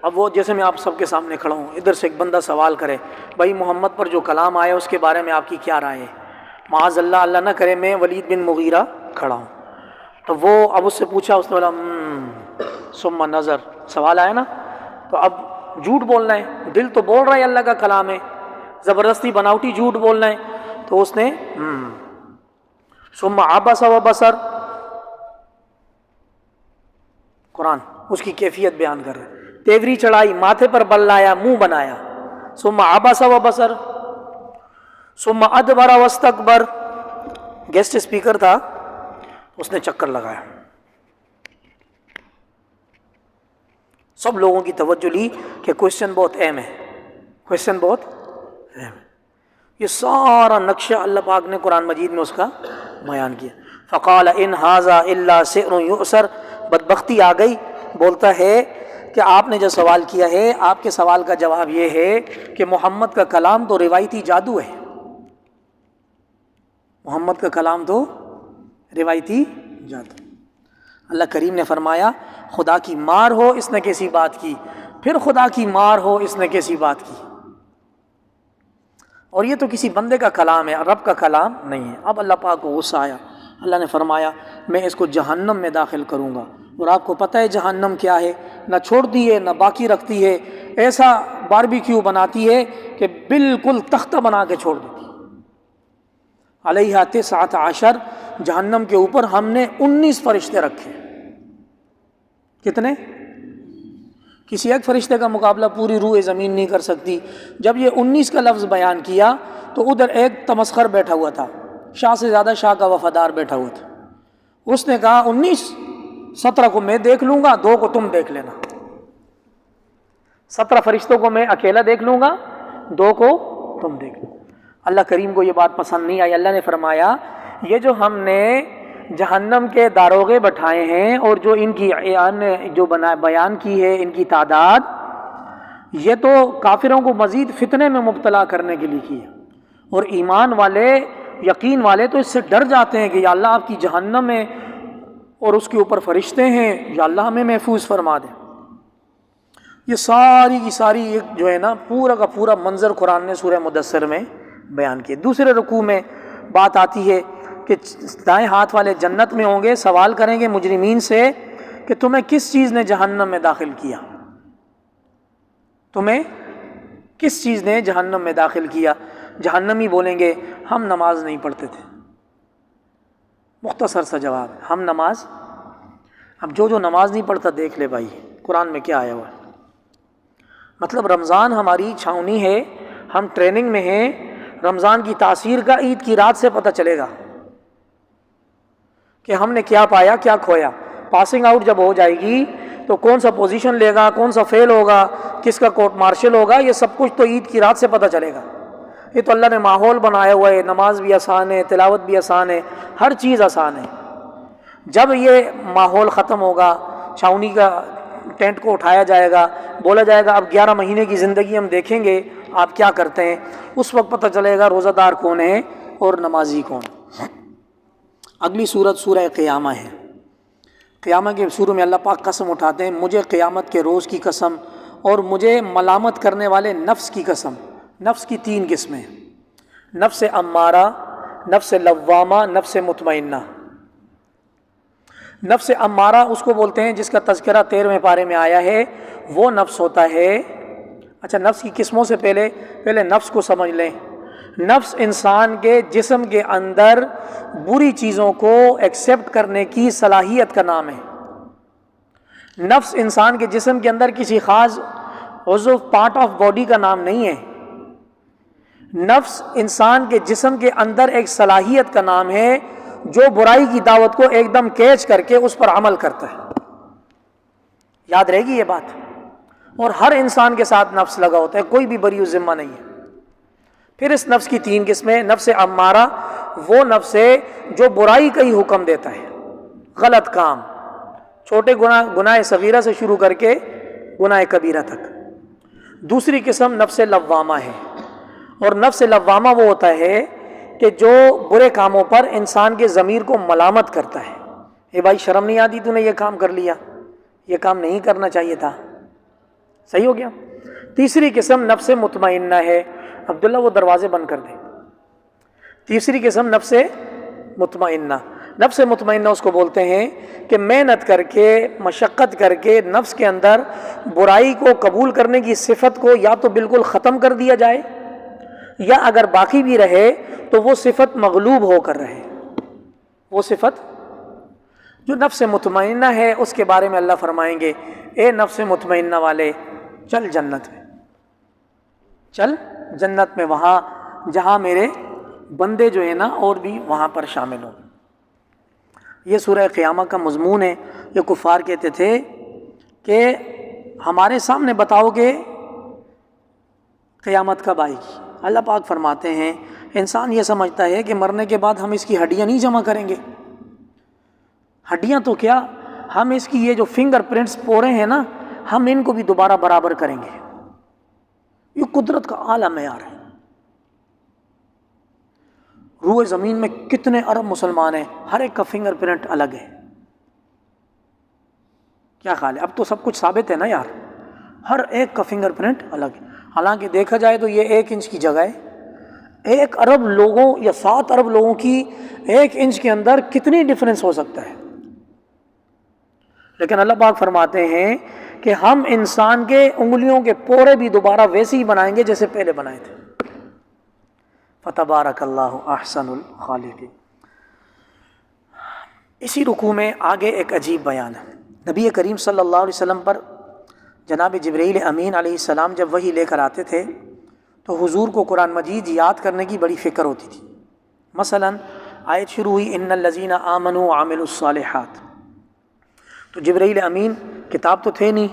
اب وہ جیسے میں آپ سب کے سامنے کھڑا ہوں، ادھر سے ایک بندہ سوال کرے بھائی محمد پر جو کلام آیا اس کے بارے میں آپ کی کیا رائے ہے، معاذ اللہ اللہ نہ کرے میں ولید بن مغیرہ کھڑا ہوں، تو وہ اب اس سے پوچھا، اس نے بولا ثم نظر، سوال آیا نا، تو اب جھوٹ بولنا ہے، دل تو بول رہا ہے اللہ کا کلام ہے، زبردستی بناوٹی جھوٹ بولنا ہے، تو اس نے ثم عبس و بصر، قرآن اس کی کیفیت بیان کر رہے، تیوری چڑھائی، ماتھے پر بل لایا، منہ بنایا، ثم عبس و بصر، ثم ادبر واستکبر، گیسٹ اسپیکر تھا، اس نے چکر لگایا، سب لوگوں کی توجہ لی کہ کوشچن بہت اہم ہے، کوشچن بہت اہم ہے، یہ سارا نقشہ اللہ پاک نے قرآن مجید میں اس کا بیان کیا۔ فقال ان ھذا الا سحر یؤثر، بدبختی آ گئی، بولتا ہے کہ آپ نے جو سوال کیا ہے، آپ کے سوال کا جواب یہ ہے کہ محمد کا کلام تو روایتی جادو ہے، محمد کا کلام تو روایتی جادو۔ اللہ کریم نے فرمایا خدا کی مار ہو اس نے کیسی بات کی، پھر خدا کی مار ہو اس نے کیسی بات کی، اور یہ تو کسی بندے کا کلام ہے، رب کا کلام نہیں ہے۔ اب اللہ پاک کو غصہ آیا، اللہ نے فرمایا میں اس کو جہنم میں داخل کروں گا، اور آپ کو پتہ ہے جہنم کیا ہے، نہ چھوڑتی ہے نہ باقی رکھتی ہے، ایسا باربیکیو بناتی ہے کہ بالکل تختہ بنا کے چھوڑ دیتی ہے۔ علیہا 19 جہنم کے اوپر ہم نے 19 فرشتے رکھے، کتنے؟ کسی ایک فرشتے کا مقابلہ پوری روح زمین نہیں کر سکتی۔ جب یہ 19 کا لفظ بیان کیا تو ادھر ایک تمسخر بیٹھا ہوا تھا، شاہ سے زیادہ شاہ کا وفادار بیٹھا ہوا تھا، اس نے کہا 17 کو میں دیکھ لوں گا، 2 کو تم دیکھ لینا، 17 فرشتوں کو میں اکیلا دیکھ لوں گا، 2 کو تم دیکھ لو۔ اللہ کریم کو یہ بات پسند نہیں آئی، اللہ نے فرمایا یہ جو ہم نے جہنم کے داروغے بٹھائے ہیں اور جو ان کی جو بیان کی ہے ان کی تعداد، یہ تو کافروں کو مزید فتنے میں مبتلا کرنے کے لیے کی ہے، اور ایمان والے یقین والے تو اس سے ڈر جاتے ہیں کہ یا اللہ آپ کی جہنم ہے اور اس کے اوپر فرشتے ہیں، یا اللہ ہمیں محفوظ فرما دے۔ یہ ساری کی ساری ایک جو ہے نا پورا کا پورا منظر قرآن نے سورہ مدثر میں بیان کیا۔ دوسرے رکوع میں بات آتی ہے کہ دائیں ہاتھ والے جنت میں ہوں گے، سوال کریں گے مجرمین سے کہ تمہیں کس چیز نے جہنم میں داخل کیا، تمہیں کس چیز نے جہنم میں داخل کیا؟ جہنمی بولیں گے ہم نماز نہیں پڑھتے تھے، مختصر سا جواب ہے، ہم نماز، اب جو نماز نہیں پڑھتا دیکھ لے بھائی قرآن میں کیا آیا ہوا ہے، مطلب رمضان ہماری چھاؤنی ہے، ہم ٹریننگ میں ہیں، رمضان کی تاثیر کا عید کی رات سے پتہ چلے گا کہ ہم نے کیا پایا کیا کھویا۔ پاسنگ آؤٹ جب ہو جائے گی تو کون سا پوزیشن لے گا، کون سا فیل ہوگا، کس کا کورٹ مارشل ہوگا، یہ سب کچھ تو عید کی رات سے پتہ چلے گا۔ یہ تو اللہ نے ماحول بنایا ہوا ہے، نماز بھی آسان ہے، تلاوت بھی آسان ہے، ہر چیز آسان ہے۔ جب یہ ماحول ختم ہوگا، چھاؤنی کا ٹینٹ کو اٹھایا جائے گا، بولا جائے گا اب 11 مہینے کی زندگی ہم دیکھیں گے آپ کیا کرتے ہیں، اس وقت پتہ چلے گا روزہ دار کون ہے اور نمازی کون۔ اگلی صورت سورہ قیامہ ہے۔ قیامہ کے شروع میں اللہ پاک قسم اٹھاتے ہیں، مجھے قیامت کے روز کی قسم اور مجھے ملامت کرنے والے نفس کی قسم۔ نفس کی 3 قسمیں، نفس امارہ، نفس لوامہ، نفس مطمئنہ۔ نفس امارہ اس کو بولتے ہیں جس کا تذکرہ 13ویں پارے میں آیا ہے، وہ نفس ہوتا ہے، اچھا نفس کی قسموں سے پہلے نفس کو سمجھ لیں۔ نفس انسان کے جسم کے اندر بری چیزوں کو ایکسیپٹ کرنے کی صلاحیت کا نام ہے۔ نفس انسان کے جسم کے اندر کسی خاص عضو پارٹ آف باڈی کا نام نہیں ہے، نفس انسان کے جسم کے اندر ایک صلاحیت کا نام ہے جو برائی کی دعوت کو ایک دم کیچ کر کے اس پر عمل کرتا ہے۔ یاد رہے گی یہ بات، اور ہر انسان کے ساتھ نفس لگا ہوتا ہے، کوئی بھی بری ذمہ نہیں ہے۔ پھر اس نفس کی 3 قسمیں، نفس امارہ وہ نفس ہے جو برائی کا ہی حکم دیتا ہے، غلط کام، چھوٹے گناہ صغیرہ سے شروع کر کے گناہ کبیرہ تک۔ دوسری قسم نفس لوامہ ہے، اور نفس لوامہ وہ ہوتا ہے کہ جو برے کاموں پر انسان کے ضمیر کو ملامت کرتا ہے، اے بھائی شرم نہیں آتی تو نے یہ کام کر لیا، یہ کام نہیں کرنا چاہیے تھا، صحیح ہو گیا. تیسری قسم نفس مطمئنہ ہے. عبداللہ وہ دروازے بند کر دیں. تیسری قسم نفس مطمئنہ. نفس مطمئنہ اس کو بولتے ہیں کہ محنت کر کے مشقت کر کے نفس کے اندر برائی کو قبول کرنے کی صفت کو یا تو بالکل ختم کر دیا جائے یا اگر باقی بھی رہے تو وہ صفت مغلوب ہو کر رہے. وہ صفت جو نفس مطمئنہ ہے اس کے بارے میں اللہ فرمائیں گے اے نفس مطمئنہ والے چل جنت میں، چل جنت میں، وہاں جہاں میرے بندے جو ہیں نا اور بھی وہاں پر شامل ہوں. یہ سورہ قیامہ کا مضمون ہے. یہ کفار کہتے تھے کہ ہمارے سامنے بتاؤ کہ قیامت کب آئے گی. اللہ پاک فرماتے ہیں انسان یہ سمجھتا ہے کہ مرنے کے بعد ہم اس کی ہڈیاں نہیں جمع کریں گے. ہڈیاں تو کیا، ہم اس کی یہ جو فنگر پرنٹس پورے ہیں نا ہم ان کو بھی دوبارہ برابر کریں گے. یہ قدرت کا اعلیٰ معیار ہے. روئے زمین میں کتنے ارب مسلمان ہیں، ہر ایک کا فنگر پرنٹ الگ ہے. کیا خیال ہے؟ اب تو سب کچھ ثابت ہے نا یار، ہر ایک کا فنگر پرنٹ الگ ہے. حالانکہ دیکھا جائے تو یہ 1 انچ کی جگہ ہے. 1 ارب لوگوں یا 7 ارب لوگوں کی 1 انچ کے اندر کتنی ڈفرینس ہو سکتا ہے. لیکن اللہ پاک فرماتے ہیں کہ ہم انسان کے انگلیوں کے پورے بھی دوبارہ ویسے ہی بنائیں گے جیسے پہلے بنائے تھے. فتبارک اللہ احسن الخالقین. اسی رکوع میں آگے ایک عجیب بیان ہے. نبی کریم صلی اللہ علیہ وسلم پر جناب جبرائیل امین علیہ السلام جب وحی لے کر آتے تھے تو حضور کو قرآن مجید یاد کرنے کی بڑی فکر ہوتی تھی. مثلا آیت شروع ہوئی ان الذین آمنوا وعملوا الصالحات، تو جبرائیل امین کتاب تو تھے نہیں،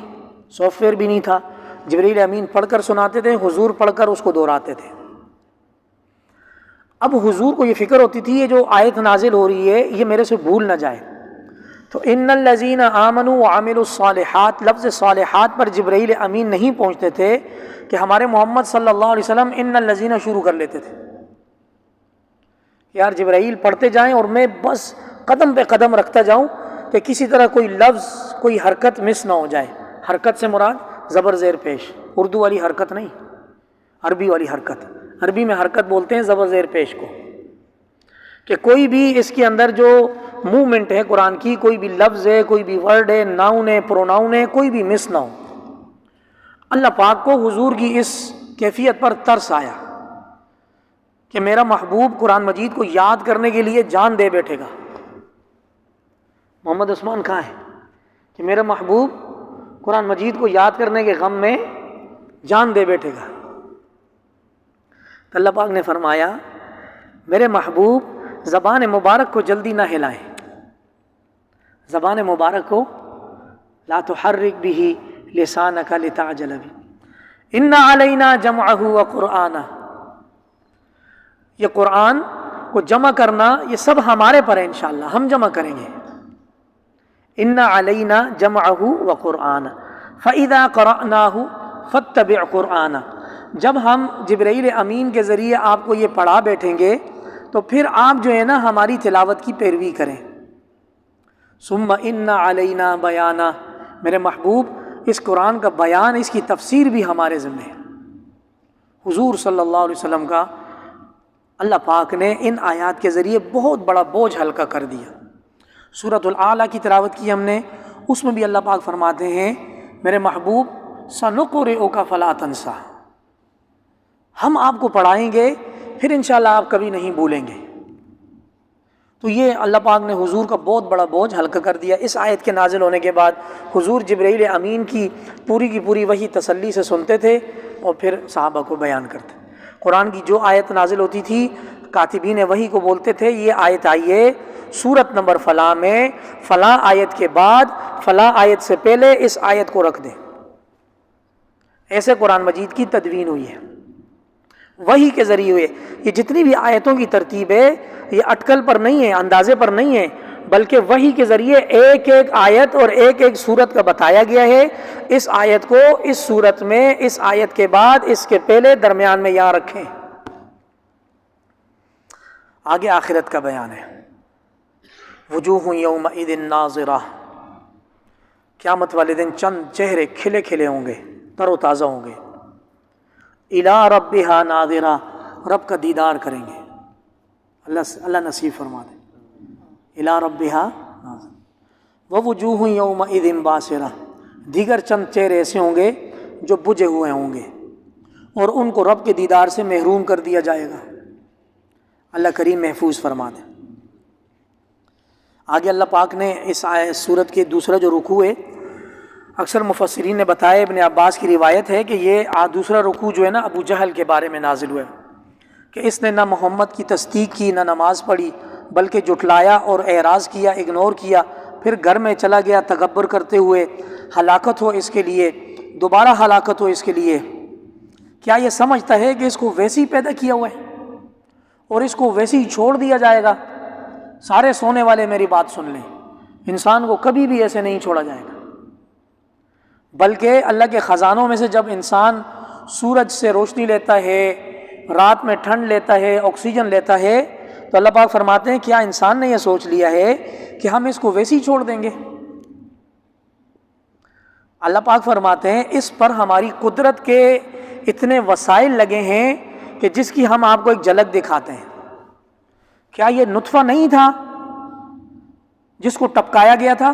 سافٹ ویئر بھی نہیں تھا. جبرائیل امین پڑھ کر سناتے تھے، حضور پڑھ کر اس کو دہراتے تھے. اب حضور کو یہ فکر ہوتی تھی یہ جو آیت نازل ہو رہی ہے یہ میرے سے بھول نہ جائے. تو ان الذین آمنوا وعملوا الصالحات، لفظ صالحات پر جبرائیل امین نہیں پہنچتے تھے کہ ہمارے محمد صلی اللہ علیہ وسلم ان الذین شروع کر لیتے تھے. یار جبرائیل پڑھتے جائیں اور میں بس قدم پہ قدم رکھتا جاؤں کہ کسی طرح کوئی لفظ کوئی حرکت مس نہ ہو جائے. حرکت سے مراد زبر زیر پیش، اردو والی حرکت نہیں، عربی والی حرکت. عربی میں حرکت بولتے ہیں زبر زیر پیش کو، کہ کوئی بھی اس کے اندر جو موومنٹ ہے قرآن کی، کوئی بھی لفظ ہے، کوئی بھی ورڈ ہے، ناؤن ہے، پروناؤن ہے، کوئی بھی مس نہ ہو. اللہ پاک کو حضور کی اس کیفیت پر ترس آیا کہ میرا محبوب قرآن مجید کو یاد کرنے کے لیے جان دے بیٹھے گا. محمد عثمان کہاں ہے کہ میرا محبوب قرآن مجید کو یاد کرنے کے غم میں جان دے بیٹھے گا. تو اللہ پاک نے فرمایا میرے محبوب زبان مبارک کو جلدی نہ ہلائیں، زبان مبارک کو لا تحرک به لسانک لتعجل به ان علینا جمعہ وقرآنہ. یہ قرآن کو جمع کرنا یہ سب ہمارے پر ہے، انشاءاللہ ہم جمع کریں گے. ان علینا جمعہ وقرآنہ فاذا قرأناہ فاتبع قرآنہ. جب ہم جبرائیل امین کے ذریعے آپ کو یہ پڑھا بیٹھیں گے تو پھر آپ جو ہے نا ہماری تلاوت کی پیروی کریں. ثم ان علینا بیانہ، میرے محبوب اس قرآن کا بیان، اس کی تفسیر بھی ہمارے ذمہ ہے. حضور صلی اللہ علیہ وسلم کا اللہ پاک نے ان آیات کے ذریعے بہت بڑا بوجھ ہلکا کر دیا. سورۃ الاعلیٰ کی تلاوت کی ہم نے، اس میں بھی اللہ پاک فرماتے ہیں میرے محبوب سنقرئک فلا تنسیٰ، ہم آپ کو پڑھائیں گے پھر انشاءاللہ آپ کبھی نہیں بھولیں گے. تو یہ اللہ پاک نے حضور کا بہت بڑا بوجھ ہلکا کر دیا. اس آیت کے نازل ہونے کے بعد حضور جبرائیل امین کی پوری وحی تسلی سے سنتے تھے اور پھر صحابہ کو بیان کرتے. قرآن کی جو آیت نازل ہوتی تھی کاتبین وحی کو بولتے تھے یہ آیت آئی ہے سورت نمبر فلاں میں، فلاں آیت کے بعد فلاں آیت سے پہلے اس آیت کو رکھ دیں. ایسے قرآن مجید کی تدوین ہوئی ہے وحی کے ذریعے ہوئے. یہ جتنی بھی آیتوں کی ترتیب ہے یہ اٹکل پر نہیں ہے، اندازے پر نہیں ہے، بلکہ وحی کے ذریعے ایک ایک آیت اور ایک ایک سورت کا بتایا گیا ہے. اس آیت کو اس سورت میں، اس آیت کے بعد، اس کے پہلے، درمیان میں یہاں رکھیں. آگے آخرت کا بیان ہے. وجوہ یومئذ ناظرہ، قیامت والے دن چند چہرے کھلے کھلے ہوں گے. تر و تازہ ہوں گے. الی ربہا ناظرہ، رب کا دیدار کریں گے. اللہ نصیب فرما دے. الی ربہا ناظرہ ووجوہ یومئذ باسرہ، دیگر چند چہرے ایسے ہوں گے جو بجھے ہوئے ہوں گے اور ان کو رب کے دیدار سے محروم کر دیا جائے گا. اللہ کریم محفوظ فرما دے. آگے اللہ پاک نے اس سورت کے دوسرا جو رکوع ہے، اکثر مفسرین نے بتایا، ابن عباس کی روایت ہے کہ یہ دوسرا رکوع جو ہے نا ابو جہل کے بارے میں نازل ہوا ہے کہ اس نے نہ محمد کی تصدیق کی، نہ نماز پڑھی، بلکہ جھٹلایا اور اعراض کیا، اگنور کیا، پھر گھر میں چلا گیا تکبر کرتے ہوئے. ہلاکت ہو اس کے لیے، دوبارہ ہلاکت ہو اس کے لیے. کیا یہ سمجھتا ہے کہ اس کو ویسے ہی پیدا کیا ہوا ہے اور اس کو ویسے ہی چھوڑ دیا جائے گا؟ سارے سونے والے میری بات سن لیں، انسان کو کبھی بھی ایسے نہیں چھوڑا جائے گا. بلکہ اللہ کے خزانوں میں سے جب انسان سورج سے روشنی لیتا ہے، رات میں ٹھنڈ لیتا ہے، آکسیجن لیتا ہے، تو اللہ پاک فرماتے ہیں کیا انسان نے یہ سوچ لیا ہے کہ ہم اس کو ویسے ہی چھوڑ دیں گے؟ اللہ پاک فرماتے ہیں اس پر ہماری قدرت کے اتنے وسائل لگے ہیں کہ جس کی ہم آپ کو ایک جھلک دکھاتے ہیں. کیا یہ نطفہ نہیں تھا جس کو ٹپکایا گیا تھا؟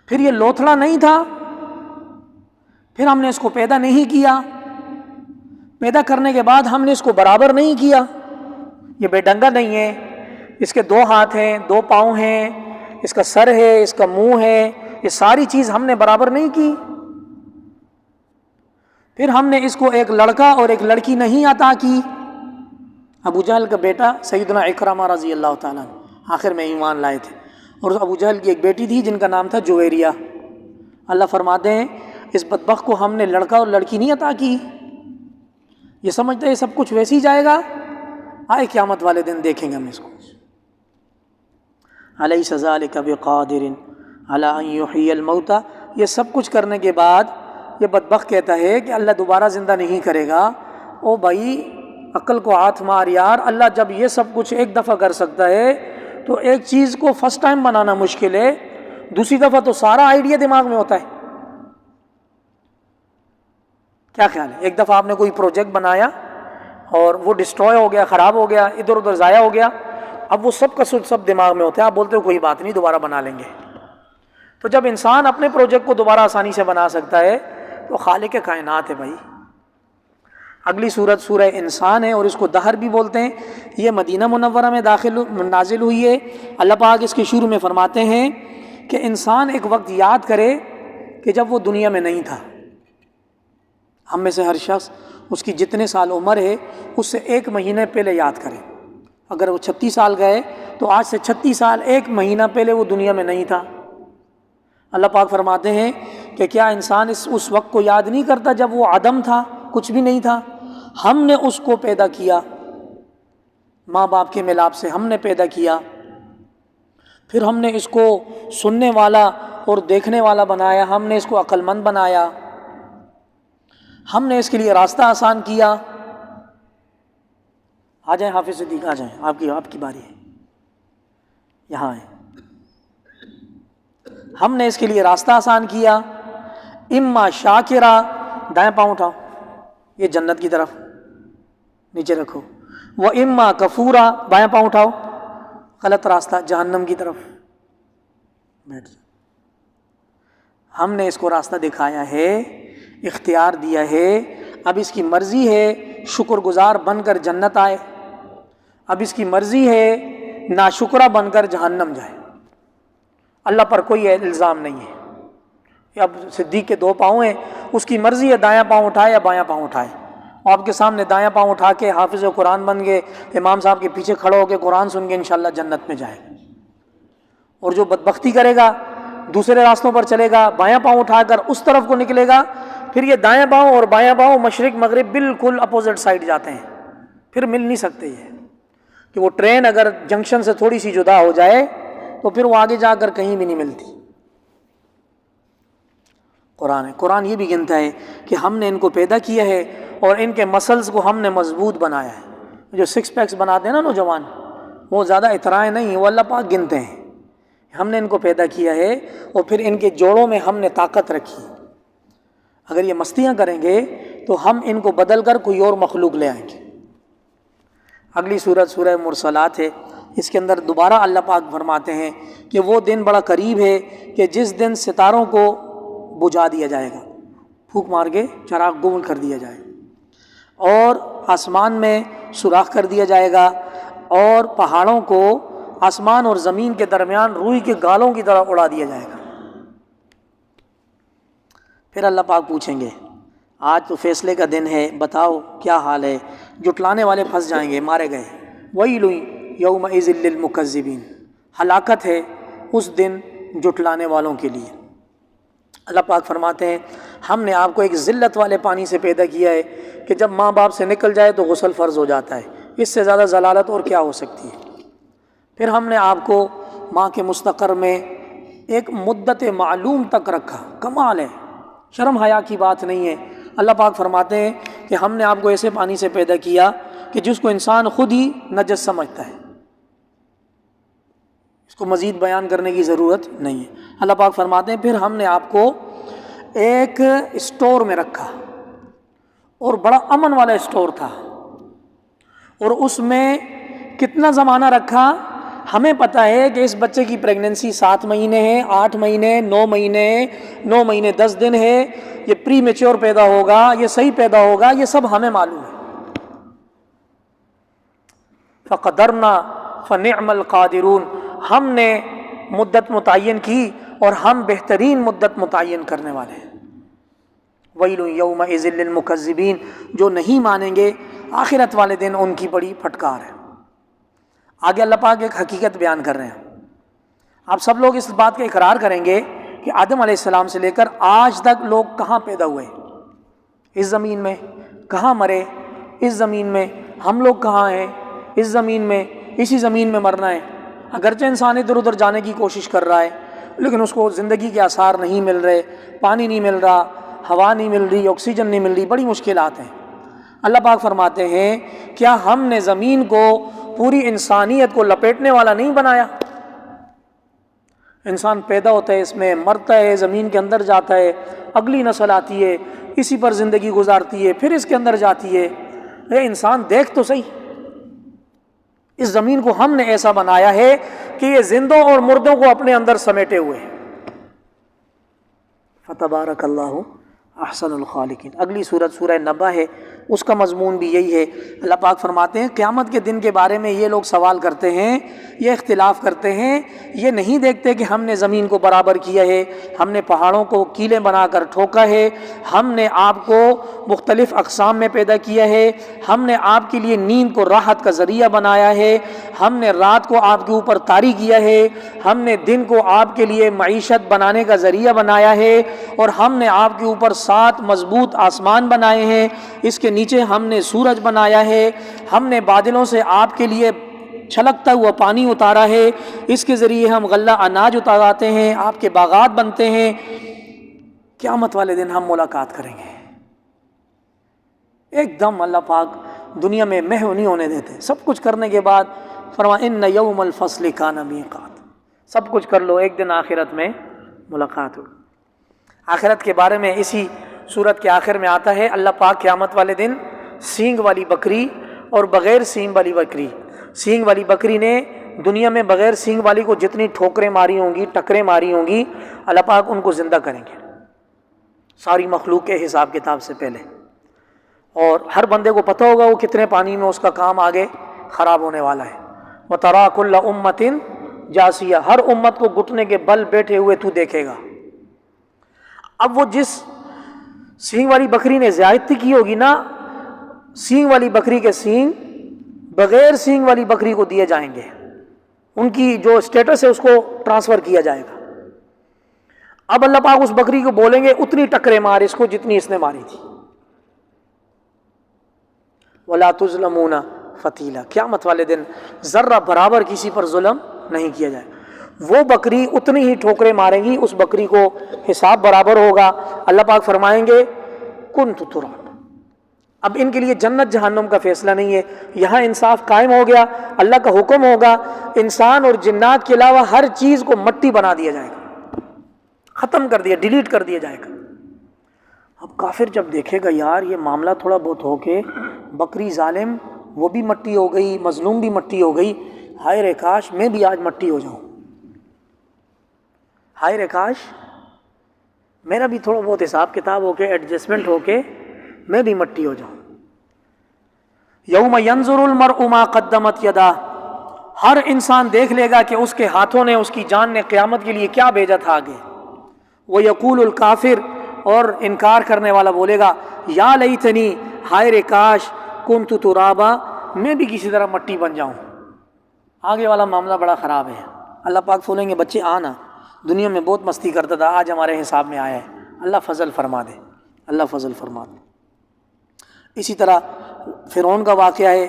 پھر یہ لوتھڑا نہیں تھا؟ پھر ہم نے اس کو پیدا نہیں کیا، پیدا کرنے کے بعد ہم نے اس کو برابر نہیں کیا. یہ بے ڈنگا نہیں ہے، اس کے 2 ہاتھ ہیں، 2 پاؤں ہیں، اس کا سر ہے، اس کا منہ ہے، یہ ساری چیز ہم نے برابر نہیں کی. پھر ہم نے اس کو ایک لڑکا اور ایک لڑکی نہیں عطا کی. ابو جہل کا بیٹا سیدنا اکرمہ رضی اللہ تعالیٰ عنہ آخر میں ایمان لائے تھے، اور ابو جہل کی ایک بیٹی تھی جن کا نام تھا جویریہ. اللہ فرماتے ہیں اس بدبخت کو ہم نے لڑکا اور لڑکی نہیں عطا کی. یہ سمجھتے ہیں سب کچھ ویسے ہی جائے گا، آئے قیامت والے دن دیکھیں گے ہم اس کو. الیس ذلک بقادر علی ان یحیی الموتى، یہ سب کچھ کرنے کے بعد یہ بدبخت کہتا ہے کہ اللہ دوبارہ زندہ نہیں کرے گا. او بھائی عقل کو ہاتھ مار یار، اللہ جب یہ سب کچھ ایک دفعہ کر سکتا ہے تو ایک چیز کو فرسٹ ٹائم بنانا مشکل ہے، دوسری دفعہ تو سارا آئیڈیا دماغ میں ہوتا ہے. کیا خیال ہے؟ ایک دفعہ آپ نے کوئی پروجیکٹ بنایا اور وہ ڈسٹروائے ہو گیا، خراب ہو گیا، ادھر ادھر ضائع ہو گیا، اب وہ سب کا سب دماغ میں ہوتا ہے، آپ بولتے ہو کوئی بات نہیں دوبارہ بنا لیں گے. تو جب انسان اپنے پروجیکٹ کو دوبارہ آسانی سے بنا سکتا ہے تو خالق کائنات ہے بھائی. اگلی سورت سورہ انسان ہے اور اس کو دہر بھی بولتے ہیں. یہ مدینہ منورہ میں نازل ہوئی ہے. اللہ پاک اس کے شروع میں فرماتے ہیں کہ انسان ایک وقت یاد کرے کہ جب وہ دنیا میں نہیں تھا. ہم میں سے ہر شخص اس کی جتنے سال عمر ہے اس سے 1 مہینے پہلے یاد کرے. اگر وہ 36 سال گئے تو آج سے 36 سال 1 مہینہ پہلے وہ دنیا میں نہیں تھا. اللہ پاک فرماتے ہیں کہ کیا انسان اس وقت کو یاد نہیں کرتا جب وہ عدم تھا، کچھ بھی نہیں تھا. ہم نے اس کو پیدا کیا، ماں باپ کے ملاپ سے ہم نے پیدا کیا، پھر ہم نے اس کو سننے والا اور دیکھنے والا بنایا، ہم نے اس کو عقل مند بنایا، ہم نے اس کے لیے راستہ آسان کیا. آ جائیں حافظ صدیق، آ جائیں، آپ کی باری ہے، یہاں ہے. ہم نے اس کے لیے راستہ آسان کیا. اما شاکرا، دائیں پاؤں اٹھاؤ، یہ جنت کی طرف نیچے رکھو. وہ اما کفورا، بائیں پاؤں اٹھاؤ، غلط راستہ جہنم کی طرف بیٹھ جاؤ. ہم نے اس کو راستہ دکھایا ہے، اختیار دیا ہے. اب اس کی مرضی ہے شکر گزار بن کر جنت آئے، اب اس کی مرضی ہے ناشکرہ بن کر جہنم جائے. اللہ پر کوئی الزام نہیں ہے. اب صدیق کے 2 پاؤں ہیں، اس کی مرضی ہے دایاں پاؤں اٹھائے یا بایاں پاؤں اٹھائے. آپ کے سامنے دایاں پاؤں اٹھا کے حافظ قرآن بن گئے، امام صاحب کے پیچھے کھڑے ہو کے قرآن سن کے انشاءاللہ جنت میں جائے. اور جو بدبختی کرے گا، دوسرے راستوں پر چلے گا، بایاں پاؤں اٹھا کر اس طرف کو نکلے گا، پھر یہ دایاں پاؤں اور بایاں پاؤں مشرق مغرب بالکل اپوزٹ سائڈ جاتے ہیں، پھر مل نہیں سکتے. یہ کہ وہ ٹرین اگر جنکشن سے تھوڑی سی جدا ہو جائے تو پھر وہ آگے جا کر کہیں بھی نہیں ملتی. قرآن یہ بھی گنتا ہے کہ ہم نے ان کو پیدا کیا ہے اور ان کے مسلز کو ہم نے مضبوط بنایا ہے. جو 6 پیکس بناتے ہیں نا نوجوان، وہ زیادہ اترائے نہیں، وہ اللہ پاک گنتے ہیں. ہم نے ان کو پیدا کیا ہے اور پھر ان کے جوڑوں میں ہم نے طاقت رکھی. اگر یہ مستیاں کریں گے تو ہم ان کو بدل کر کوئی اور مخلوق لے آئیں گے۔ اگلی سورت سورہ مرسلات ہے، اس کے اندر دوبارہ اللہ پاک فرماتے ہیں کہ وہ دن بڑا قریب ہے کہ جس دن ستاروں کو بجھا دیا جائے گا، پھونک مار کے چراغ گم کر دیا جائے گا، اور آسمان میں سوراخ کر دیا جائے گا، اور پہاڑوں کو آسمان اور زمین کے درمیان روئی کے گالوں کی طرح اڑا دیا جائے گا۔ پھر اللہ پاک پوچھیں گے آج تو فیصلے کا دن ہے، بتاؤ کیا حال ہے؟ جھٹلانے والے پھنس جائیں گے، مارے گئے۔ وَيْلٌ يَوْمَئِذٍ لِّلْمُكَذِّبِينَ، ہلاکت ہے اس دن جھٹلانے والوں کے لیے۔ اللہ پاک فرماتے ہیں ہم نے آپ کو ایک ذلت والے پانی سے پیدا کیا ہے کہ جب ماں باپ سے نکل جائے تو غسل فرض ہو جاتا ہے، اس سے زیادہ ضلالت اور کیا ہو سکتی ہے۔ پھر ہم نے آپ کو ماں کے مستقر میں ایک مدت معلوم تک رکھا، کمال ہے، شرم حیا کی بات نہیں ہے۔ اللہ پاک فرماتے ہیں کہ ہم نے آپ کو ایسے پانی سے پیدا کیا کہ جس کو انسان خود ہی نجس سمجھتا ہے، اس کو مزید بیان کرنے کی ضرورت نہیں ہے۔ اللہ پاک فرماتے ہیں پھر ہم نے آپ کو ایک اسٹور میں رکھا، اور بڑا امن والا اسٹور تھا، اور اس میں کتنا زمانہ رکھا؟ ہمیں پتہ ہے کہ اس بچے کی پریگننسی 7 مہینے ہے، 8 مہینے، 9 مہینے، 9 مہینے 10 دن ہے، یہ پری میچور پیدا ہوگا، یہ صحیح پیدا ہوگا، یہ سب ہمیں معلوم ہے۔ فَقَدَرْنَا فَنِعْمَ الْقَادِرُونَ، ہم نے مدت متعین کی اور ہم بہترین مدت متعین کرنے والے ہیں۔ وَيْلٌ يَوْمَئِذٍ لِّلْمُكَذِّبِينَ، جو نہیں مانیں گے آخرت والے دن ان کی بڑی پھٹکار ہے۔ آگے اللہ پاک ایک حقیقت بیان کر رہے ہیں، آپ سب لوگ اس بات کا اقرار کریں گے کہ آدم علیہ السلام سے لے کر آج تک لوگ کہاں پیدا ہوئے؟ اس زمین میں۔ کہاں مرے؟ اس زمین میں۔ ہم لوگ کہاں ہیں؟ اس زمین میں، اسی زمین میں مرنا ہے۔ اگرچہ انسان ادھر ادھر جانے کی کوشش کر رہا ہے، لیکن اس کو زندگی کے آثار نہیں مل رہے، پانی نہیں مل رہا، ہوا نہیں مل رہی، آکسیجن نہیں مل رہی، بڑی مشکلات ہیں۔ اللہ پاک فرماتے ہیں کیا ہم نے زمین کو پوری انسانیت کو لپیٹنے والا نہیں بنایا؟ انسان پیدا ہوتا ہے، اس میں مرتا ہے، زمین کے اندر جاتا ہے، اگلی نسل آتی ہے، اسی پر زندگی گزارتی ہے، پھر اس کے اندر جاتی ہے۔ اے انسان دیکھ تو صحیح، اس زمین کو ہم نے ایسا بنایا ہے کہ یہ زندوں اور مردوں کو اپنے اندر سمیٹے ہوئے ہیں۔ فتبارک اللہ احسن الخالقین۔ اگلی سورت سورہ نبا ہے، اس کا مضمون بھی یہی ہے۔ اللہ پاک فرماتے ہیں قیامت کے دن کے بارے میں یہ لوگ سوال کرتے ہیں، یہ اختلاف کرتے ہیں، یہ نہیں دیکھتے کہ ہم نے زمین کو برابر کیا ہے، ہم نے پہاڑوں کو کیلیں بنا کر ٹھوکا ہے، ہم نے آپ کو مختلف اقسام میں پیدا کیا ہے، ہم نے آپ کے لیے نیند کو راحت کا ذریعہ بنایا ہے، ہم نے رات کو آپ کے اوپر طاری کیا ہے، ہم نے دن کو آپ کے لیے معیشت بنانے کا ذریعہ بنایا ہے، اور ہم نے آپ کے اوپر 7 مضبوط آسمان بنائے ہیں، اس کے نیچے ہم نے سورج بنایا ہے، ہم نے بادلوں سے آپ کے لیے چھلکتا ہوا پانی اتارا ہے، اس کے ذریعے ہم غلہ اناج اتاراتے ہیں، آپ کے باغات بنتے ہیں۔ قیامت والے دن ہم ملاقات کریں گے، ایک دم اللہ پاک دنیا میں محو نہیں ہونے دیتے۔ سب کچھ کرنے کے بعد فرمایا ان یوم الفصل کان میقات، سب کچھ کر لو، ایک دن آخرت میں ملاقات ہو۔ آخرت کے بارے میں اسی سورت کے آخر میں آتا ہے اللہ پاک قیامت والے دن سینگ والی بکری اور بغیر سینگ والی بکری، سینگ والی بکری نے دنیا میں بغیر سینگ والی کو جتنی ٹھوکریں ماری ہوں گی، ٹکریں ماری ہوں گی، اللہ پاک ان کو زندہ کریں گے ساری مخلوق کے حساب کتاب سے پہلے، اور ہر بندے کو پتہ ہوگا وہ کتنے پانی میں اس کا کام آگے خراب ہونے والا ہے۔ وَتَرَىٰ كُلَّ أُمَّةٍ جَاثِيَةً، ہر امت کو گھٹنے کے بل بیٹھے ہوئے تو دیکھے گا۔ اب وہ جس سینگ والی بکری نے زیادتی کی ہوگی نا، سینگ والی بکری کے سینگ بغیر سینگ والی بکری کو دیے جائیں گے، ان کی جو اسٹیٹس ہے اس کو ٹرانسفر کیا جائے گا۔ اب اللہ پاک اس بکری کو بولیں گے اتنی ٹکرے مار اس کو جتنی اس نے ماری تھی۔ وَلَا تُظْلَمُونَ فَتِيلًا، قیامت والے دن ذرہ برابر کسی پر ظلم نہیں کیا جائے، وہ بکری اتنی ہی ٹھوکریں ماریں گی، اس بکری کو حساب برابر ہوگا۔ اللہ پاک فرمائیں گے كُنْتُ تُرَابًا، اب ان کے لیے جنت جہنم کا فیصلہ نہیں ہے، یہاں انصاف قائم ہو گیا، اللہ کا حکم ہوگا، انسان اور جنات کے علاوہ ہر چیز کو مٹی بنا دیا جائے گا، ختم کر دیا، ڈیلیٹ کر دیا جائے گا۔ اب کافر جب دیکھے گا یار یہ معاملہ تھوڑا بہت ہو کے بکری ظالم وہ بھی مٹی ہو گئی، مظلوم بھی مٹی ہو گئی، ہائے رے کاش میں بھی آج مٹی ہو جاؤں، ہائے رے کاش میرا بھی تھوڑا بہت حساب کتاب ہو کے ایڈجسٹمنٹ ہو کے میں بھی مٹی ہو جاؤں۔ یوم ینظر المرء ما قدمت یداہ، ہر انسان دیکھ لے گا کہ اس کے ہاتھوں نے، اس کی جان نے قیامت کے لیے کیا بھیجا تھا آگے۔ وہ یقول الکافر، اور انکار کرنے والا بولے گا یا لیتنی، ہائے رے کاش کنت ترابا، میں بھی کسی طرح مٹی بن جاؤں۔ آگے والا معاملہ بڑا خراب ہے۔ اللہ پاک بولیں گے بچے آنا، دنیا میں بہت مستی کرتا تھا، آج ہمارے حساب میں آیا ہے، اللہ فضل فرما دے، اللہ فضل فرما دے۔ اسی طرح فرعون کا واقعہ ہے،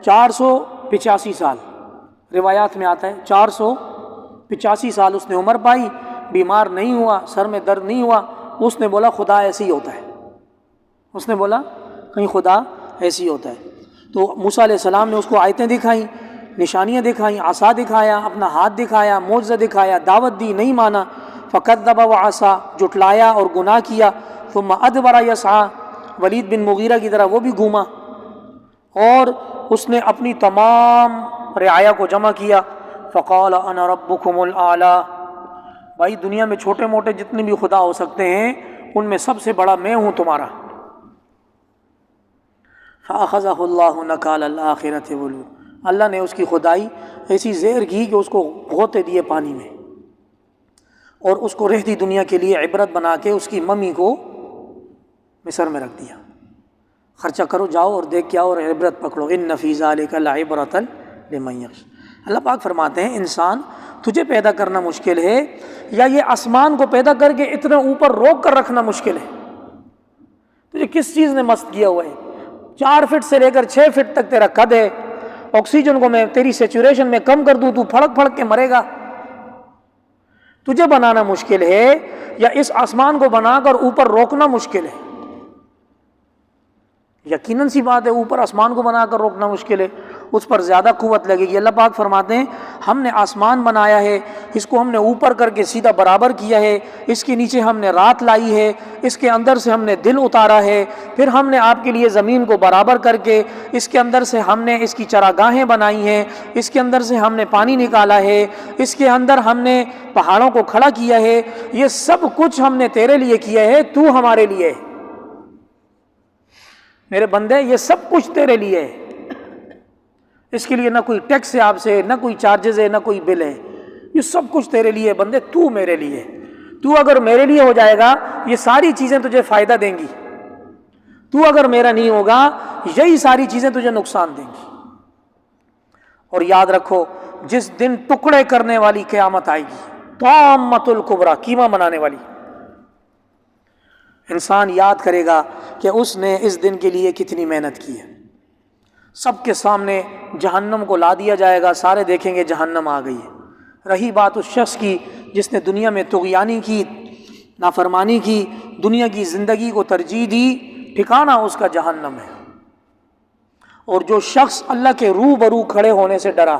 485 سال روایات میں آتا ہے، 485 سال اس نے عمر پائی، بیمار نہیں ہوا، سر میں درد نہیں ہوا۔ اس نے بولا خدا ایسے ہی ہوتا ہے، اس نے بولا کہیں خدا ایسے ہی ہوتا ہے۔ تو موسیٰ علیہ السلام نے اس کو آیتیں دکھائیں، نشانیاں دکھائیں، عصا دکھایا، اپنا ہاتھ دکھایا، معجزہ دکھایا، دعوت دی، نہیں مانا۔ فکذب وعصا، جٹلایا اور گناہ کیا۔ ثم ادبر یسعی، ولید بن مغیرہ کی طرح وہ بھی گھوما، اور اس نے اپنی تمام رعایا کو جمع کیا۔ فقال انا ربکم الاعلی، بھائی دنیا میں چھوٹے موٹے جتنے بھی خدا ہو سکتے ہیں ان میں سب سے بڑا میں ہوں تمہارا۔ فاخذہ اللہ نکال الآخرۃ والأولى، اللہ نے اس کی خدائی ایسی زہر کی کہ اس کو غوطے دیے پانی میں، اور اس کو رہتی دنیا کے لیے عبرت بنا کے اس کی ممی کو مصر میں رکھ دیا۔ خرچہ کرو، جاؤ اور دیکھ کے آؤ اور عبرت پکڑو، ان فی ذلک لعبرۃ لمن یخشی۔ اللہ پاک فرماتے ہیں انسان تجھے پیدا کرنا مشکل ہے یا یہ آسمان کو پیدا کر کے اتنے اوپر روک کر رکھنا مشکل ہے؟ تجھے کس چیز نے مست کیا ہوا ہے؟ 4 فٹ سے لے کر 6 فٹ تک تیرا قد ہے، آکسیجن کو میں تیری سیچوریشن میں کم کر دوں تو پھڑک پھڑک کے مرے گا۔ تجھے بنانا مشکل ہے یا اس آسمان کو بنا کر اوپر روکنا مشکل ہے؟ یقیناً سی بات ہے اوپر آسمان کو بنا کر روکنا مشکل ہے، اس پر زیادہ قوت لگے گی۔ اللہ پاک فرماتے ہیں ہم نے آسمان بنایا ہے، اس کو ہم نے اوپر کر کے سیدھا برابر کیا ہے، اس کے نیچے ہم نے رات لائی ہے، اس کے اندر سے ہم نے دل اتارا ہے، پھر ہم نے آپ کے لیے زمین کو برابر کر کے اس کے اندر سے ہم نے اس کی چراگاہیں بنائی ہیں، اس کے اندر سے ہم نے پانی نکالا ہے، اس کے اندر ہم نے پہاڑوں کو کھڑا کیا ہے۔ یہ سب کچھ ہم نے تیرے لیے کیا ہے، تو ہمارے لیے ہے۔ میرے بندے یہ سب کچھ تیرے لیے ہے، اس کے لیے نہ کوئی ٹیکس ہے آپ سے، نہ کوئی چارجز ہے، نہ کوئی بل ہے، یہ سب کچھ تیرے لیے بندے، تو میرے لیے۔ تو اگر میرے لیے ہو جائے گا یہ ساری چیزیں تجھے فائدہ دیں گی، تو اگر میرا نہیں ہوگا یہی ساری چیزیں تجھے نقصان دیں گی۔ اور یاد رکھو جس دن ٹکڑے کرنے والی قیامت آئے گی، طامۃ الکبریٰ، قیمہ بنانے والی، انسان یاد کرے گا کہ اس نے اس دن کے لیے کتنی محنت کی ہے۔ سب کے سامنے جہنم کو لا دیا جائے گا، سارے دیکھیں گے جہنم آ گئی ہے۔ رہی بات اس شخص کی جس نے دنیا میں طغیانی کی، نافرمانی کی، دنیا کی زندگی کو ترجیح دی، ٹھکانہ اس کا جہنم ہے۔ اور جو شخص اللہ کے روبرو کھڑے ہونے سے ڈرا،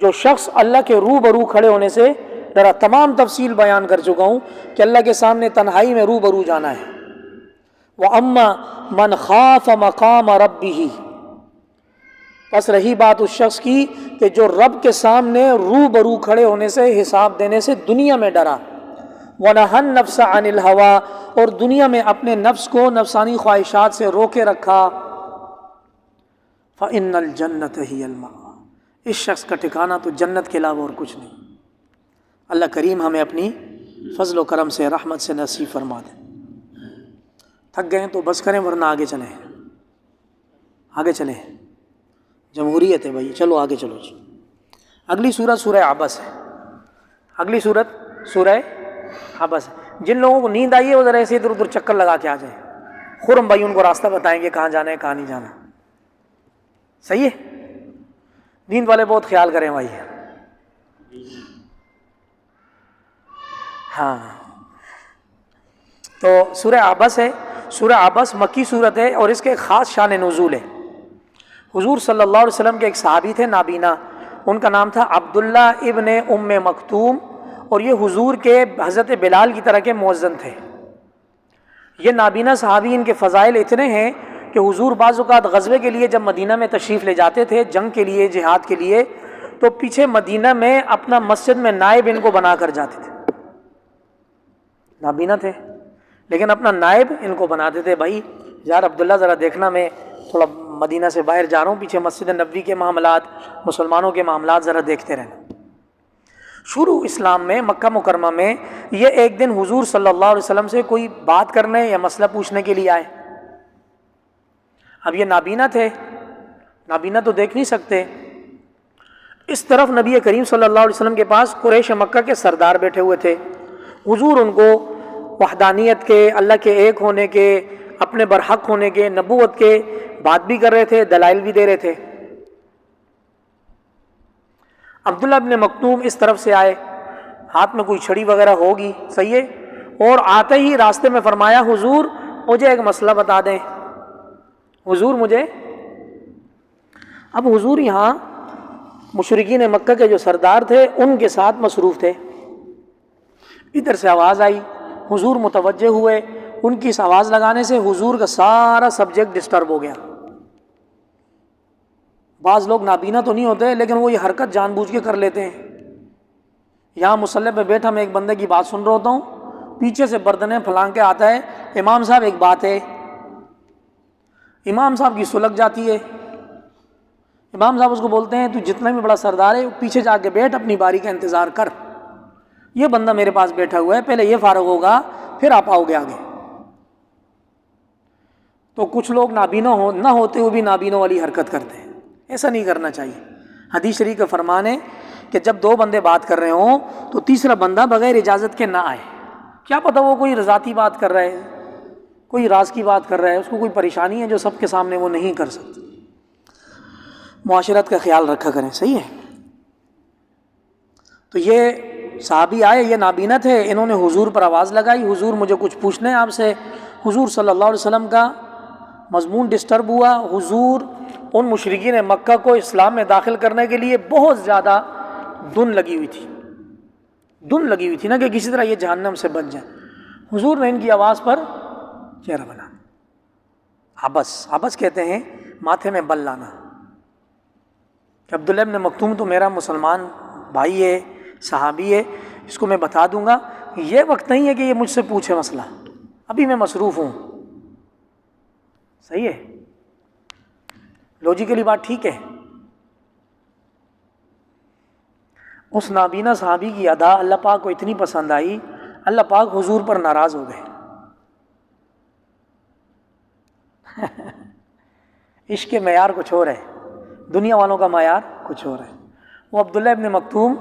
جو شخص اللہ کے روبرو کھڑے ہونے سے ڈرا، تمام تفصیل بیان کر چکا ہوں کہ اللہ کے سامنے تنہائی میں روبرو جانا ہے۔ وَأَمَّا مَنْ خَافَ مَقَامَ رَبِّهِ، بس رہی بات اس شخص کی کہ جو رب کے سامنے روبرو کھڑے ہونے سے، حساب دینے سے دنیا میں ڈرا، وَنَهَى النَّفْسَ عَنِ الْهَوَىٰ، اور دنیا میں اپنے نفس کو نفسانی خواہشات سے روکے رکھا، فَإِنَّ الْجَنَّةَ هِيَ الْمَأْوَىٰ، اس شخص کا ٹھکانہ تو جنت کے علاوہ اور کچھ نہیں۔ اللہ کریم ہمیں اپنی فضل و کرم سے، رحمت سے نصیب فرما دے۔ تھک گئے تو بس کریں ورنہ آگے چلیں، آگے چلیں، جمہوریت ہے بھائی، چلو آگے چلو جی۔ اگلی سورت سورہ عبس ہے، اگلی سورت سورہ عبس ہے۔ جن لوگوں کو نیند آئی ہے وہ ذرا ایسے ادھر ادھر چکر لگا کے آ جائیں، خرم بھائی ان کو راستہ بتائیں گے کہاں جانا ہے کہاں نہیں جانا، صحیح ہے؟ نیند والے بہت خیال کریں بھائی۔ ہاں، تو سورہ عبس ہے۔ سورہ عبس مکی سورت ہے اور اس کے ایک خاص شان نزول ہے۔ حضور صلی اللہ علیہ وسلم کے ایک صحابی تھے نابینا، ان کا نام تھا عبداللہ ابن ام مکتوم، اور یہ حضور کے حضرت بلال کی طرح کے مؤذن تھے۔ یہ نابینا صحابی، ان کے فضائل اتنے ہیں کہ حضور بعض اوقات غزوے کے لیے جب مدینہ میں تشریف لے جاتے تھے، جنگ کے لیے، جہاد کے لیے، تو پیچھے مدینہ میں اپنا مسجد میں نائب ان کو بنا کر جاتے تھے. نابینا تھے لیکن اپنا نائب ان کو بناتے تھے. بھائی یار عبداللہ ذرا دیکھنا، میں تھوڑا مدینہ سے باہر جا رہا ہوں، پیچھے مسجد نبوی کے معاملات، مسلمانوں کے معاملات ذرا دیکھتے رہنا. شروع اسلام میں مکہ مکرمہ میں یہ ایک دن حضور صلی اللہ علیہ وسلم سے کوئی بات کرنے یا مسئلہ پوچھنے کے لیے آئے. اب یہ نابینا تھے، نابینا تو دیکھ نہیں سکتے. اس طرف نبی کریم صلی اللہ علیہ وسلم کے پاس قریش مکہ کے سردار بیٹھے ہوئے تھے. حضور ان کو وحدانیت کے، اللہ کے ایک ہونے کے، اپنے برحق ہونے کے، نبوت کے بات بھی کر رہے تھے، دلائل بھی دے رہے تھے. عبداللہ ابن مکتوم اس طرف سے آئے، ہاتھ میں کوئی چھڑی وغیرہ ہوگی، صحیح ہے، اور آتے ہی راستے میں فرمایا حضور مجھے ایک مسئلہ بتا دیں، حضور مجھے. اب حضور یہاں مشرکین مکہ کے جو سردار تھے ان کے ساتھ مصروف تھے. ادھر سے آواز آئی، حضور متوجہ ہوئے، ان کی اس آواز لگانے سے حضور کا سارا سبجیکٹ ڈسٹرب ہو گیا. بعض لوگ نابینا تو نہیں ہوتے لیکن وہ یہ حرکت جان بوجھ کے کر لیتے ہیں. یہاں مصلی پہ بیٹھا میں ایک بندے کی بات سن رہا ہوتا ہوں، پیچھے سے بردنیں پھلانگ کے آتا ہے، امام صاحب ایک بات ہے، امام صاحب کی سلگ جاتی ہے. امام صاحب اس کو بولتے ہیں تو جتنا بھی بڑا سردار ہے پیچھے جا کے بیٹھ، اپنی باری کا انتظار کر، یہ بندہ میرے پاس بیٹھا ہوا ہے، پہلے یہ فارغ ہوگا پھر آپ آؤ گے آگے. تو کچھ لوگ نابینا نہ ہوتے ہوئے بھی نابینوں والی حرکت کرتے ہیں. ایسا نہیں کرنا چاہیے. حدیث شریف کا فرمان ہے کہ جب دو بندے بات کر رہے ہوں تو تیسرا بندہ بغیر اجازت کے نہ آئے. کیا پتہ وہ کوئی ذاتی بات کر رہا ہے، کوئی راز کی بات کر رہا ہے، اس کو کوئی پریشانی ہے جو سب کے سامنے وہ نہیں کر سکتا. معاشرت کا خیال رکھا کریں، صحیح ہے. تو یہ صحابی آئے، یہ نابینا تھے، انہوں نے حضور پر آواز لگائی، حضور مجھے کچھ پوچھنا ہے آپ سے. حضور صلی اللہ علیہ وسلم کا مضمون ڈسٹرب ہوا. حضور ان مشرکین مکہ کو اسلام میں داخل کرنے کے لیے بہت زیادہ دن لگی ہوئی تھی نا کہ کسی طرح یہ جہنم سے بچ جائیں. حضور نے ان کی آواز پر چہرہ بنا، عبس کہتے ہیں ماتھے میں بل لانا، کہ عبداللہ ابن مکتوم تو میرا مسلمان بھائی ہے، صحابی ہے، اس کو میں بتا دوں گا، یہ وقت نہیں ہے کہ یہ مجھ سے پوچھے مسئلہ، ابھی میں مصروف ہوں. صحیح ہے، لوجیکلی بات ٹھیک ہے. اس نابینا صحابی کی ادا اللہ پاک کو اتنی پسند آئی، اللہ پاک حضور پر ناراض ہو گئے. عشق کے معیار کچھ اور ہے، دنیا والوں کا معیار کچھ اور ہے. وہ عبداللہ ابن مکتوم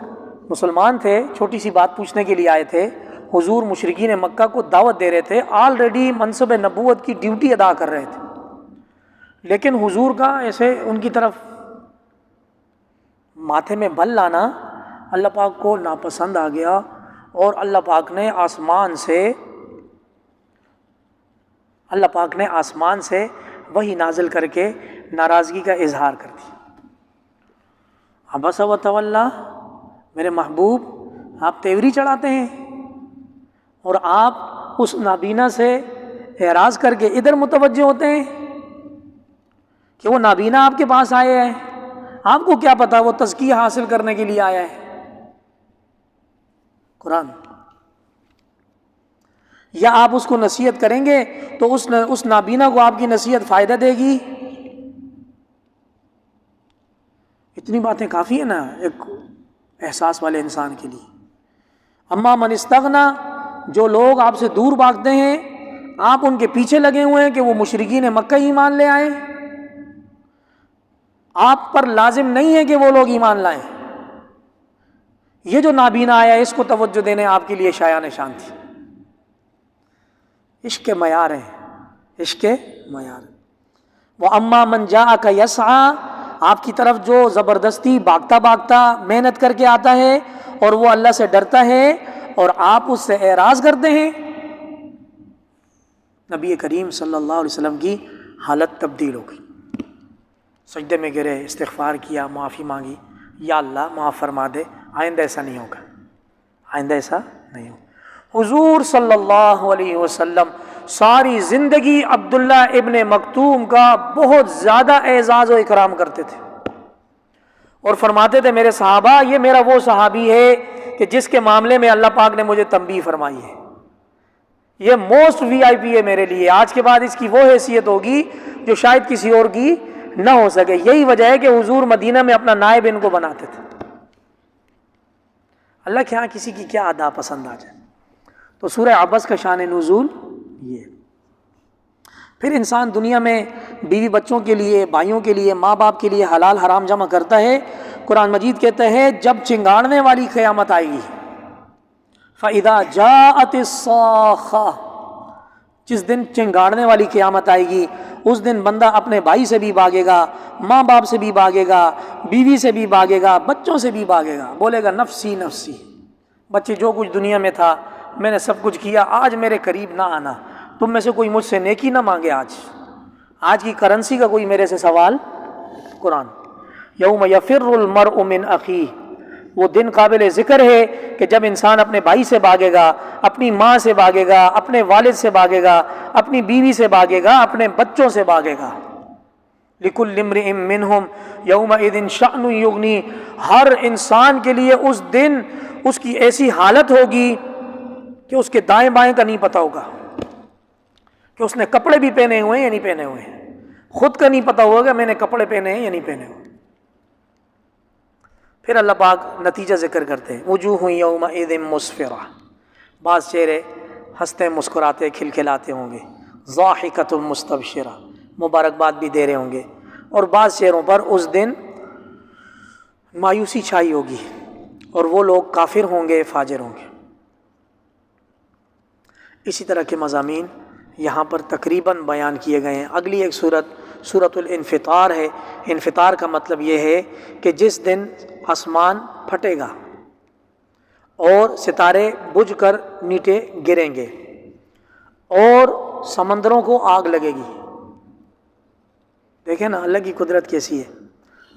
مسلمان تھے، چھوٹی سی بات پوچھنے کے لیے آئے تھے. حضور مشرکین مکہ کو دعوت دے رہے تھے، آلریڈی منصب نبوت کی ڈیوٹی ادا کر رہے تھے، لیکن حضور کا ایسے ان کی طرف ماتھے میں بل لانا اللہ پاک کو ناپسند آ گیا، اور اللہ پاک نے آسمان سے وحی نازل کر کے ناراضگی کا اظہار کر دیا. عبس و تولی، میرے محبوب آپ تیوری چڑھاتے ہیں اور آپ اس نابینا سے اعراض کر کے ادھر متوجہ ہوتے ہیں کہ وہ نابینا آپ کے پاس آئے ہیں، آپ کو کیا پتا وہ تزکیہ حاصل کرنے کے لیے آیا ہے. قرآن. یا آپ اس کو نصیحت کریں گے تو اس نابینا کو آپ کی نصیحت فائدہ دے گی. اتنی باتیں کافی ہیں نا ایک احساس والے انسان کے لیے. اما من استغنا، جو لوگ آپ سے دور بھاگتے ہیں، آپ ان کے پیچھے لگے ہوئے ہیں کہ وہ مشرکین مکہ ایمان لے آئیں، آپ پر لازم نہیں ہے کہ وہ لوگ ایمان لائیں. یہ جو نابینا آیا اس کو توجہ دینے آپ کے لیے شایع نشان تھی. عشق کے معیار ہیں، عشق کے معیار. وَأَمَّا مَنْ جَاءَكَ يَسْعَىٰ، آپ کی طرف جو زبردستی بھاگتا محنت کر کے آتا ہے اور وہ اللہ سے ڈرتا ہے اور آپ اس سے اعراض کرتے ہیں، نبی کریم صلی اللہ علیہ وسلم کی حالت تبدیل ہو گئی. سجدے میں گرے، استغفار کیا، معافی مانگی، یا اللہ معاف فرما دے، آئندہ ایسا نہیں ہوگا، آئندہ ایسا نہیں ہوگا. حضور صلی اللہ علیہ وسلم ساری زندگی عبداللہ ابن مکتوم کا بہت زیادہ اعزاز و اکرام کرتے تھے، اور فرماتے تھے میرے صحابہ یہ میرا وہ صحابی ہے کہ جس کے معاملے میں اللہ پاک نے مجھے تنبیہ فرمائی ہے، یہ موسٹ وی آئی پی ہے میرے لیے، آج کے بعد اس کی وہ حیثیت ہوگی جو شاید کسی اور کی نہ ہو سکے۔ یہی وجہ ہے کہ حضور مدینہ میں اپنا نائب ان کو بناتے تھے۔ اللہ کے ہاں کسی کی کیا ادا پسند آ جائے۔ تو سورہ عبس کا شان نزول یہ۔ پھر انسان دنیا میں بیوی بچوں کے لیے، بھائیوں کے لیے، ماں باپ کے لیے حلال حرام جمع کرتا ہے۔ قرآن مجید کہتا ہے جب چنگاڑنے والی قیامت آئے گی، فَإِذَا جَاءَتِ الصَّاخَّةُ، جس دن چنگاڑنے والی قیامت آئے گی، اس دن بندہ اپنے بھائی سے بھی بھاگے گا، ماں باپ سے بھی بھاگے گا، بیوی سے بھی بھاگے گا، بچوں سے بھی بھاگے گا، بولے گا نفسی نفسی۔ بچے جو کچھ دنیا میں تھا میں نے سب کچھ کیا، آج میرے قریب نہ آنا، تم میں سے کوئی مجھ سے نیکی نہ مانگے، آج کی کرنسی کا کوئی میرے سے سوال۔ قرآن یوم یفر المرء من اخیہ، وہ دن قابل ذکر ہے کہ جب انسان اپنے بھائی سے بھاگے گا، اپنی ماں سے بھاگے گا، اپنے والد سے بھاگے گا، اپنی بیوی سے بھاگے گا، اپنے بچوں سے بھاگے گا۔ لِكُلِّ امْرِئٍ مِّنْهُمْ يَوْمَئِذٍ شَأْنٌ يُغْنِيهِ، ہر انسان کے لیے اس دن اس کی ایسی حالت ہوگی کہ اس کے دائیں بائیں کا نہیں پتہ ہوگا کہ اس نے کپڑے بھی پہنے ہوئے ہیں یا نہیں پہنے ہوئے ہیں، خود کا نہیں پتہ ہوگا کہ میں نے کپڑے پہنے ہیں یا نہیں پہنے ہوئے۔ پھر اللہ پاک نتیجہ ذکر کرتے ہیں وجوہ یومئذ مسفرہ، بعض چہرے ہنستے مسکراتے کھلکھلاتے ہوں گے، ضاحکۃ مستبشرہ، مبارکباد بھی دے رہے ہوں گے، اور بعض چہروں پر اس دن مایوسی چھائی ہوگی، اور وہ لوگ کافر ہوں گے، فاجر ہوں گے۔ اسی طرح کے مضامین یہاں پر تقریباً بیان کیے گئے ہیں۔ اگلی ایک صورت سورۃ الانفطار ہے۔ انفطار کا مطلب یہ ہے کہ جس دن آسمان پھٹے گا اور ستارے بجھ کر نیچے گریں گے اور سمندروں کو آگ لگے گی۔ دیکھیں نا اللہ کی قدرت کیسی ہے،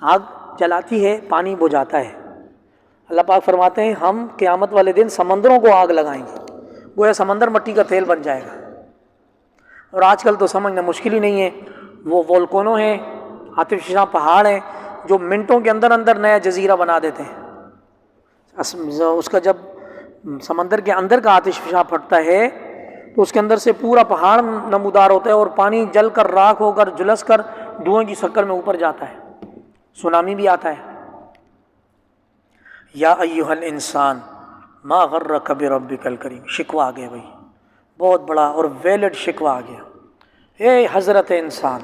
آگ جلاتی ہے، پانی بجھاتا ہے۔ اللہ پاک فرماتے ہیں ہم قیامت والے دن سمندروں کو آگ لگائیں گے، گویا سمندر مٹی کا تیل بن جائے گا۔ اور آج کل تو سمجھنا مشکل ہی نہیں ہے، وہ وولکانو ہیں، آتش فشاں پہاڑ ہیں جو منٹوں کے اندر اندر نیا جزیرہ بنا دیتے ہیں۔ اس کا جب سمندر کے اندر کا آتش فشاں پھٹتا ہے تو اس کے اندر سے پورا پہاڑ نمودار ہوتا ہے، اور پانی جل کر راکھ ہو کر جھلس کر دھوئیں کی شکل میں اوپر جاتا ہے، سونامی بھی آتا ہے۔ یا ایھا الانسان ما غرک بربک الکریم، شکوہ آ گیا بھائی، بہت بڑا اور ویلڈ شکوہ آ گیا۔ اے حضرت انسان،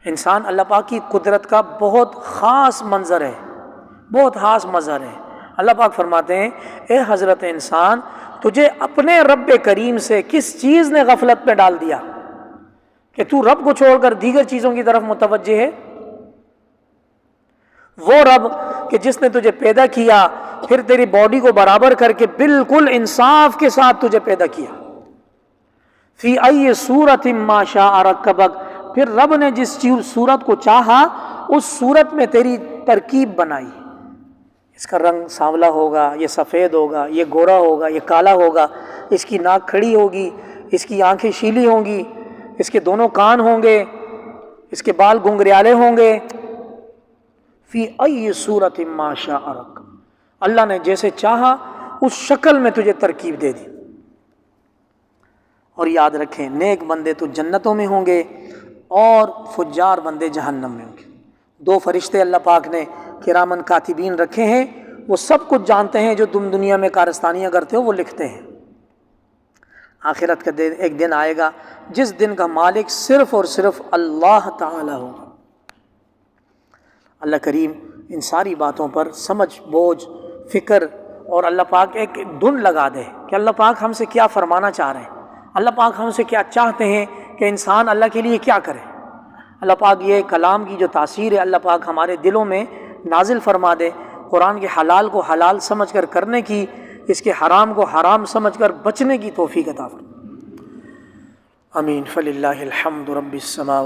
انسان اللہ پاک کی قدرت کا بہت خاص منظر ہے، بہت خاص منظر ہے۔ اللہ پاک فرماتے ہیں اے حضرت انسان، تجھے اپنے رب کریم سے کس چیز نے غفلت میں ڈال دیا کہ تو رب کو چھوڑ کر دیگر چیزوں کی طرف متوجہ ہے؟ وہ رب کہ جس نے تجھے پیدا کیا، پھر تیری باڈی کو برابر کر کے بالکل انصاف کے ساتھ تجھے پیدا کیا، فی ای صورت ما شاء رکبک، پھر رب نے جس صورت کو چاہا اس صورت میں تیری ترکیب بنائی۔ اس کا رنگ سانولا ہوگا، یہ سفید ہوگا، یہ گورا ہوگا، یہ کالا ہوگا، اس کی ناک کھڑی ہوگی، اس کی آنکھیں شیلی ہوں گی، اس کے دونوں کان ہوں گے، اس کے بال گھنگریالے ہوں گے۔ فی ای صورت ما شاء رکب، اللہ نے جیسے چاہا اس شکل میں تجھے ترکیب دے دی۔ اور یاد رکھیں نیک بندے تو جنتوں میں ہوں گے اور فجار بندے جہنم میں ہوں گے۔ دو فرشتے اللہ پاک نے کرامن کاتبین رکھے ہیں، وہ سب کچھ جانتے ہیں جو تم دنیا میں کارستانیاں کرتے ہو وہ لکھتے ہیں۔ آخرت کا دن ایک دن آئے گا جس دن کا مالک صرف اور صرف اللہ تعالی ہوگا۔ اللہ کریم ان ساری باتوں پر سمجھ بوجھ فکر اور اللہ پاک ایک دھن لگا دے کہ اللہ پاک ہم سے کیا فرمانا چاہ رہے ہیں، اللہ پاک ہم سے کیا چاہتے ہیں کہ انسان اللہ کے لیے کیا کرے۔ اللہ پاک یہ کلام کی جو تاثیر ہے اللہ پاک ہمارے دلوں میں نازل فرما دے، قرآن کے حلال کو حلال سمجھ کر کرنے کی، اس کے حرام کو حرام سمجھ کر بچنے کی توفیق عطا فرمائے۔ آمین۔ فللہ الحمد رب السماوات